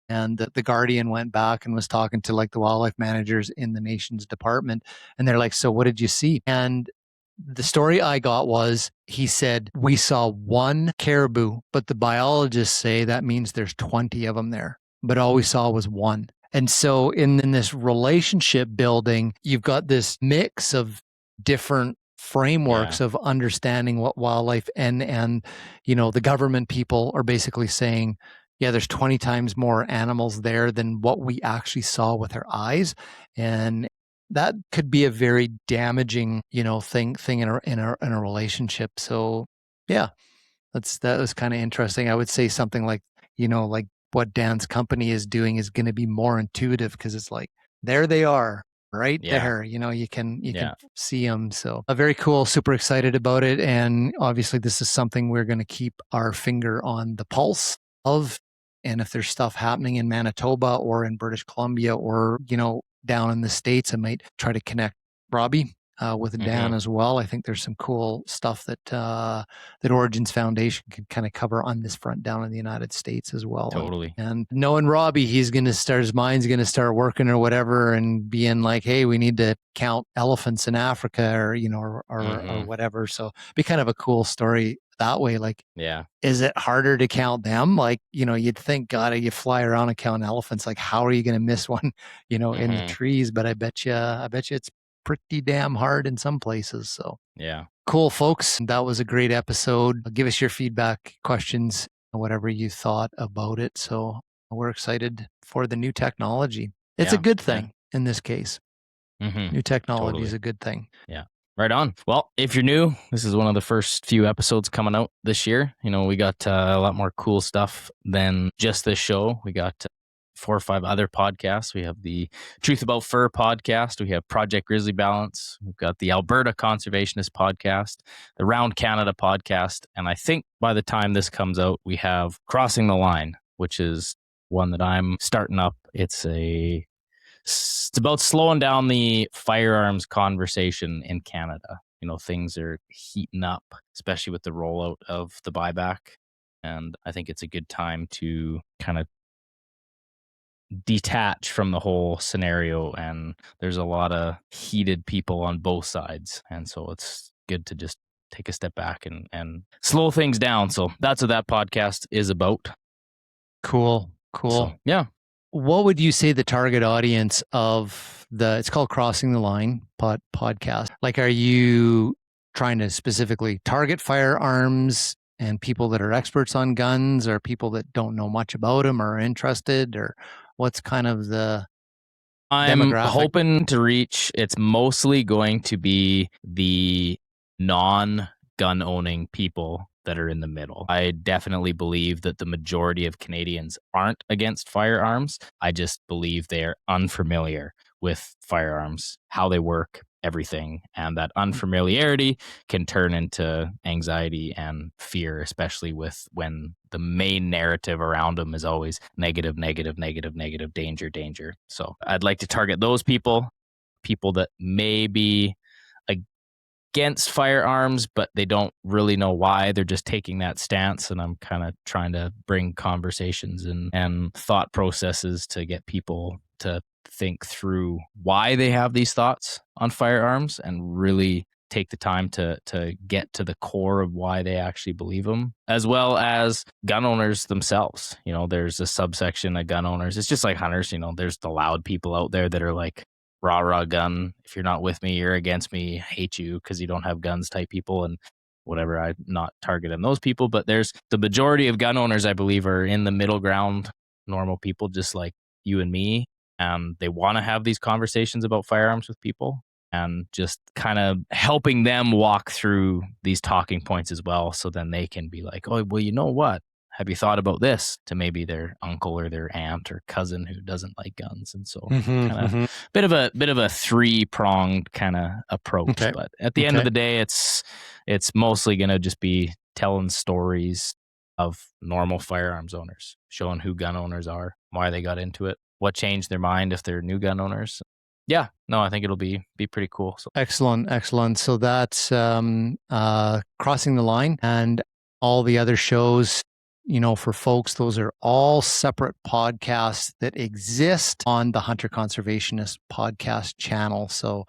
B: And the guardian went back and was talking to the wildlife managers in the nation's department. And they're like, so what did you see? And the story I got was, he said, we saw one caribou, but the biologists say that means there's 20 of them there, but all we saw was one. And so in this relationship building, you've got this mix of different frameworks of understanding what wildlife and the government people are basically saying, yeah, there's 20 times more animals there than what we actually saw with our eyes. And that could be a very damaging, thing in a relationship. So yeah, that was kind of interesting. I would say something like, like what Dan's company is doing is going to be more intuitive, because it's like, there they are right there, you can see them. So very cool, super excited about it. And obviously this is something we're going to keep our finger on the pulse of. And if there's stuff happening in Manitoba or in British Columbia or, down in the States. I might try to connect Robbie with Dan as well. I think there's some cool stuff that that Origins Foundation can kind of cover on this front down in the United States as well.
A: Totally.
B: And knowing Robbie, he's going to start, his mind's going to start working or whatever, and being like, hey, we need to count elephants in Africa, or, you know, or whatever. So it'd be kind of a cool story that way. Like,
A: Yeah.
B: is it harder to count them? Like, you know, you'd think, God, you fly around and count elephants. Like, how are you going to miss one, you know, in the trees? But I bet you it's pretty damn hard in some places. So
A: Yeah.
B: cool, folks. That was a great episode. Give us your feedback, questions, whatever you thought about it. So we're excited for the new technology. It's a good thing in this case. New technology is a good thing.
A: Yeah. Right on. Well, if you're new, this is one of the first few episodes coming out this year. You know, we got a lot more cool stuff than just this show. We got 4 or 5 other podcasts. We have the Truth About Fur podcast. We have Project Grizzly Balance. We've got the Alberta Conservationist podcast, the Round Canada podcast. And I think by the time this comes out, we have Crossing the Line, which is one that I'm starting up. It's about slowing down the firearms conversation in Canada. You know, things are heating up, especially with the rollout of the buyback. And I think it's a good time to kind of detach from the whole scenario. And there's a lot of heated people on both sides. And so it's good to just take a step back and slow things down. So that's what that podcast is about.
B: Cool.
A: So, yeah.
B: What would you say the target audience of it's called Crossing the Line podcast? Like, are you trying to specifically target firearms and people that are experts on guns, or people that don't know much about them or are interested, or what's kind of the
A: I'm
B: demographic?
A: hoping to reach, it's mostly going to be the non-gun owning people that are in the middle. I definitely believe that the majority of Canadians aren't against firearms. I just believe they're unfamiliar with firearms, how they work, everything. And that unfamiliarity can turn into anxiety and fear, especially when the main narrative around them is always negative, negative, negative, negative, danger, danger. So I'd like to target those people that may be against firearms, but they don't really know why. They're just taking that stance. And I'm kind of trying to bring conversations and thought processes to get people to think through why they have these thoughts on firearms and really take the time to get to the core of why they actually believe them, as well as gun owners themselves. You know, there's a subsection of gun owners. It's just like hunters. You know, there's the loud people out there that are like, rah gun, if you're not with me, you're against me, hate you because you don't have guns type people and whatever. I'm not targeting those people, but there's the majority of gun owners, I believe, are in the middle ground, normal people just like you and me, and they want to have these conversations about firearms with people and just kind of helping them walk through these talking points as well, so then they can be like, oh, well, you know what? Have you thought about this, to maybe their uncle or their aunt or cousin who doesn't like guns? And so bit of a 3-pronged kind of approach. Okay. But at the end of the day, it's mostly going to just be telling stories of normal firearms owners, showing who gun owners are, why they got into it, what changed their mind if they're new gun owners. Yeah, no, I think it'll be pretty cool. So.
B: Excellent. So that's Crossing the Line, and all the other shows. You know, for folks, those are all separate podcasts that exist on the Hunter Conservationist podcast channel. So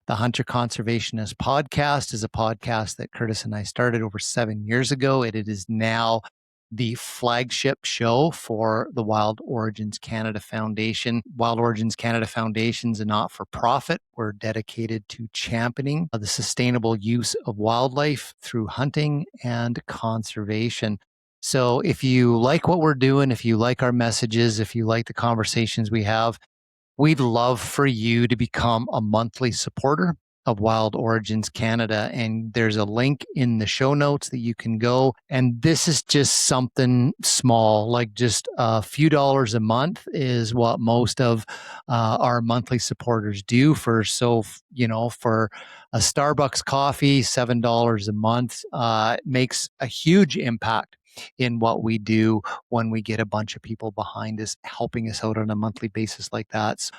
B: the Hunter Conservationist podcast is a podcast that Curtis and I started over 7 years ago. It is now the flagship show for the Wild Origins Canada Foundation. Wild Origins Canada Foundation is a not-for-profit. We're dedicated to championing the sustainable use of wildlife through hunting and conservation. So if you like what we're doing, if you like our messages, if you like the conversations we have, we'd love for you to become a monthly supporter of Wild Origins Canada. And there's a link in the show notes that you can go. And this is just something small, like just a few dollars a month is what most of our monthly supporters do for a Starbucks coffee, $7 a month makes a huge impact in what we do when we get a bunch of people behind us, helping us out on a monthly basis like that.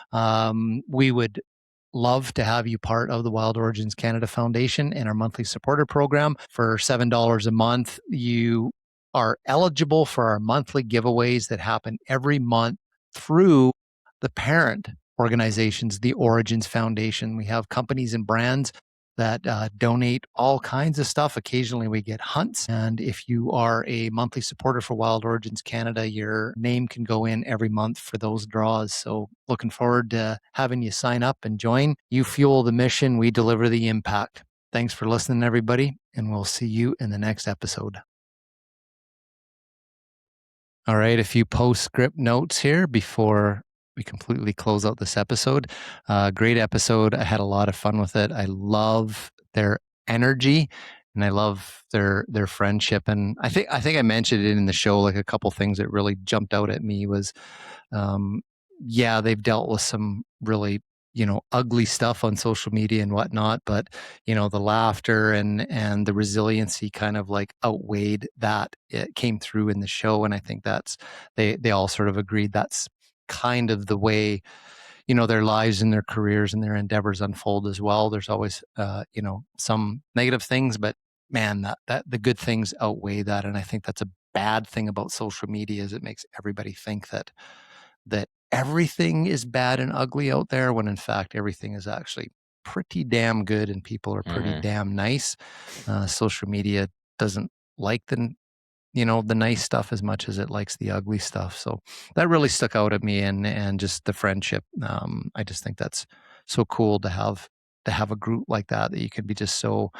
B: We would love to have you part of the Wild Origins Canada Foundation and our monthly supporter program. For $7 a month, you are eligible for our monthly giveaways that happen every month through the parent organizations, the Origins Foundation. We have companies and brands that donate all kinds of stuff. Occasionally we get hunts. And if you are a monthly supporter for Wild Origins Canada, your name can go in every month for those draws. So looking forward to having you sign up and join. You fuel the mission, we deliver the impact. Thanks for listening, everybody, and we'll see you in the next episode. All right, a few postscript notes here before we completely close out this episode. Great episode. I had a lot of fun with it. I love their energy and I love their friendship. And I think I mentioned it in the show, like a couple things that really jumped out at me was, they've dealt with some really, ugly stuff on social media and whatnot, but the laughter and the resiliency kind of like outweighed that. It came through in the show. And I think that's, they all sort of agreed that's kind of the way, their lives and their careers and their endeavors unfold as well. There's always, some negative things, but man, that the good things outweigh that. And I think that's a bad thing about social media is it makes everybody think that everything is bad and ugly out there, when in fact, everything is actually pretty damn good and people are pretty damn nice. Social media doesn't like the nice stuff as much as it likes the ugly stuff. So that really stuck out at me, and just the friendship. I just think that's so cool to have a group like that you can be just so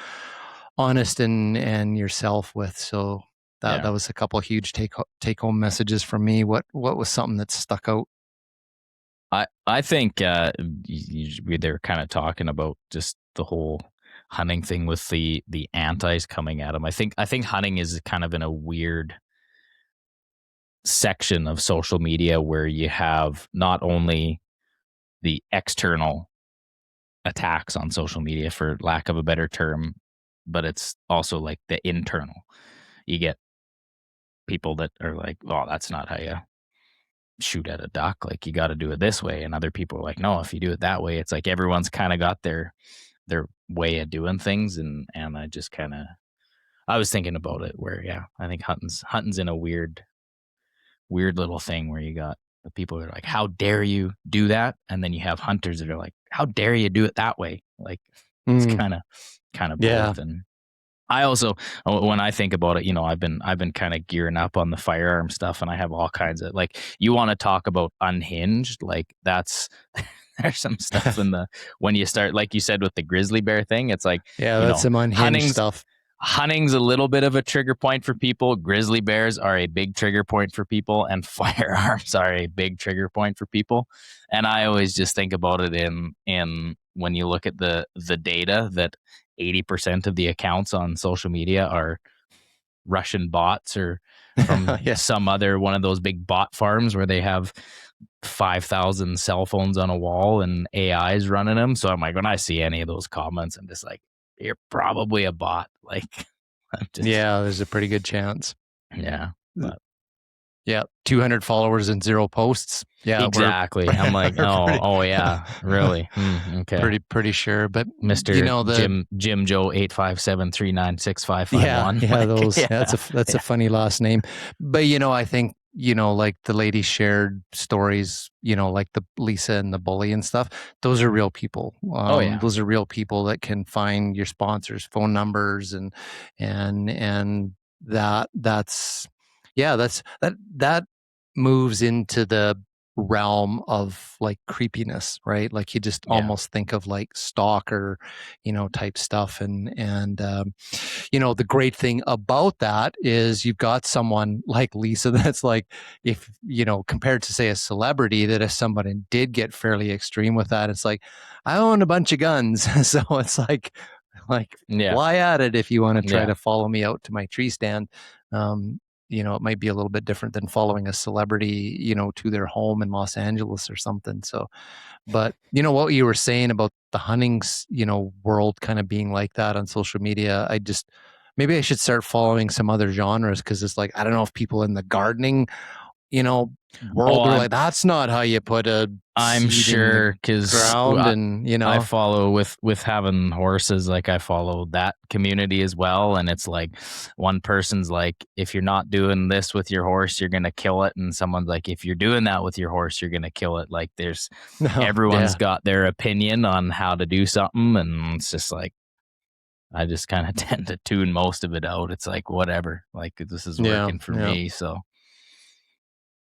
B: honest and yourself with. So that was a couple of huge take home messages from me. What was something that stuck out?
A: I think they're kind of talking about just the whole hunting thing with the antis coming at them. I think hunting is kind of in a weird section of social media where you have not only the external attacks on social media, for lack of a better term, but it's also like the internal. You get people that are like, "Oh, that's not how you shoot at a duck. Like, you got to do it this way." And other people are like, "No, if you do it that way." It's like everyone's kind of got their way of doing things, and I was thinking about it where I think hunting's in a weird little thing where you got the people that are like, "How dare you do that?" And then you have hunters that are like, "How dare you do it that way?" Like it's kind of both. And I also, when I think about it, I've been kind of gearing up on the firearm stuff, and I have all kinds of, like, you want to talk about unhinged, like that's there's some stuff when you start, like you said, with the grizzly bear thing, it's like,
B: that's some unhinged stuff.
A: Hunting's a little bit of a trigger point for people. Grizzly bears are a big trigger point for people, and firearms are a big trigger point for people. And I always just think about it in when you look at the data that 80% of the accounts on social media are Russian bots or from some other one of those big bot farms where they have 5,000 cell phones on a wall and AIs running them. So I'm like, when I see any of those comments, I'm just like, you're probably a bot. Like,
B: there's a pretty good chance.
A: Yeah. But
B: 200 followers and 0 posts. Yeah,
A: exactly. I'm like, really? Okay.
B: Pretty sure. But
A: Mr. Jim Joe 857396551.
B: That's a funny last name. But I think like the lady shared stories, like the Lisa and the bully and stuff. Those are real people. Those are real people that can find your sponsors' phone numbers and that moves into the realm of like creepiness, right? Like you just almost think of like stalker, type stuff. And the great thing about that is you've got someone like Lisa that's like, if, compared to say a celebrity, that if somebody did get fairly extreme with that, it's like, I own a bunch of guns. So it's like, fly at it if you want to try to follow me out to my tree stand. It might be a little bit different than following a celebrity, to their home in Los Angeles or something. So, but what you were saying about the hunting, world kind of being like that on social media, Maybe I should start following some other genres, because it's like, I don't know if people in the gardening, world are like, that's not how you put a
A: I'm
B: seed
A: sure,
B: in the
A: because
B: ground, and
A: I follow with having horses, like I follow that community as well, and it's like one person's like, if you're not doing this with your horse, you're gonna kill it, and someone's like, if you're doing that with your horse, you're gonna kill it. Like there's everyone's got their opinion on how to do something, and it's just like, I just kind of tend to tune most of it out. It's like, whatever, like this is working for me. So,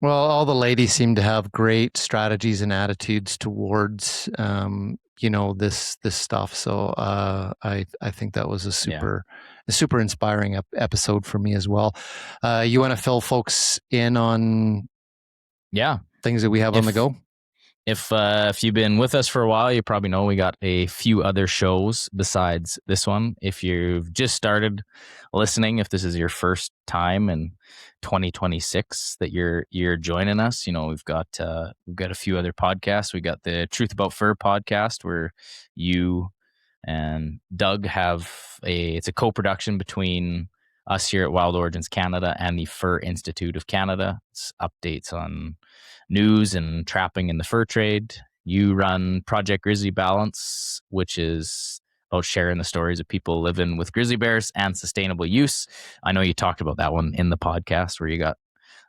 B: well, all the ladies seem to have great strategies and attitudes towards, this stuff. So I think that was a super inspiring episode for me as well. You want to fill folks in on things that we have on the go?
A: If you've been with us for a while, you probably know we got a few other shows besides this one. If you've just started listening, if this is your first time in 2026 that you're joining us, we've got a few other podcasts. We got the Truth About Fur podcast, where you and Doug it's a co-production between us here at Wild Origins Canada and the Fur Institute of Canada. It's updates on news and trapping in the fur trade. You run Project Grizzly Balance, which is about sharing the stories of people living with grizzly bears and sustainable use. I know you talked about that one in the podcast where you got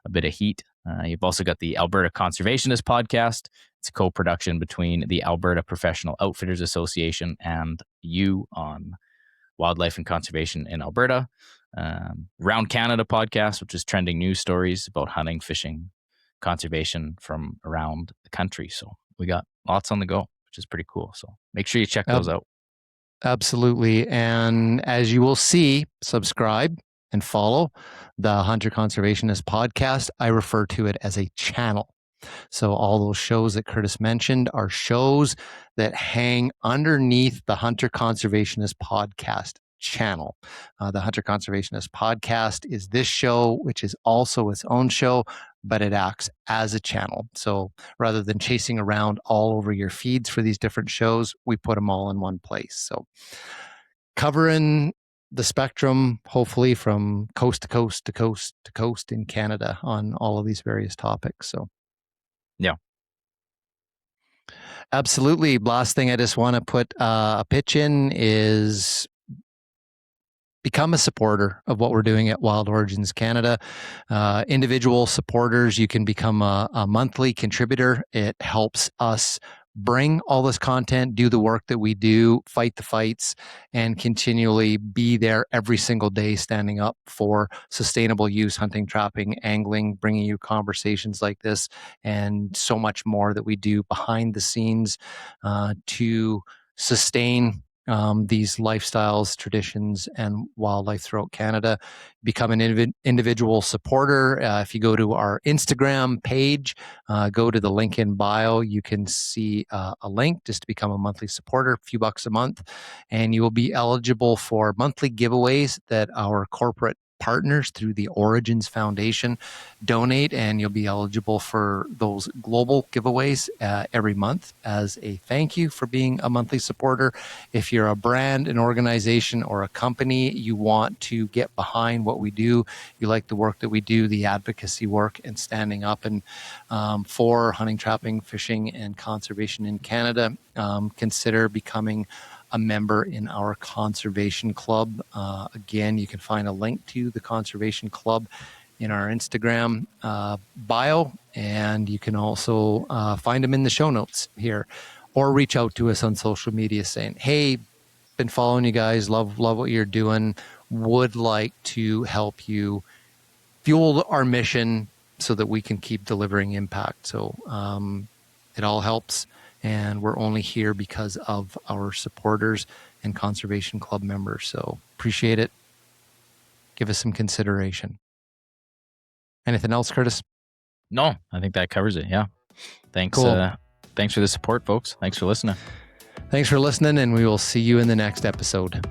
A: a bit of heat. You've also got the Alberta Conservationist podcast. It's a co-production between the Alberta Professional Outfitters Association and you on wildlife and conservation in Alberta. Round Canada podcast, which is trending news stories about hunting, fishing, conservation from around the country. So we got lots on the go, which is pretty cool. So make sure you check those out.
B: Absolutely. And as you will see, subscribe and follow the Hunter Conservationist podcast. I refer to it as a channel. So all those shows that Curtis mentioned are shows that hang underneath the Hunter Conservationist podcast channel. The Hunter Conservationist podcast is this show, which is also its own show, but it acts as a channel. So rather than chasing around all over your feeds for these different shows, we put them all in one place. So covering the spectrum, hopefully from coast to coast to coast to coast in Canada on all of these various topics. So
A: yeah.
B: Absolutely. Last thing I just want to put a pitch in is become a supporter of what we're doing at Wild Origins Canada. Individual supporters, you can become a monthly contributor. It helps us bring all this content, do the work that we do, fight the fights, and continually be there every single day, standing up for sustainable use, hunting, trapping, angling, bringing you conversations like this, and so much more that we do behind the scenes to sustain these lifestyles, traditions, and wildlife throughout Canada. Become an individual supporter. If you go to our Instagram page, go to the link in bio, you can see a link just to become a monthly supporter, a few bucks a month, and you will be eligible for monthly giveaways that our corporate partners through the Origins Foundation donate, and you'll be eligible for those global giveaways every month as a thank you for being a monthly supporter. If you're a brand, an organization, or a company, you want to get behind what we do, you like the work that we do, the advocacy work and standing up and for hunting, trapping, fishing, and conservation in Canada, consider becoming a member in our Conservation Club. Again, you can find a link to the Conservation Club in our Instagram bio, and you can also find them in the show notes here, or reach out to us on social media saying, hey, been following you guys, love what you're doing, would like to help you fuel our mission so that we can keep delivering impact. So it all helps. And we're only here because of our supporters and Conservation Club members. So appreciate it. Give us some consideration. Anything else, Curtis?
A: No, I think that covers it. Yeah. Thanks.
B: Cool.
A: Thanks for the support, folks. Thanks for listening.
B: Thanks for listening, and we will see you in the next episode.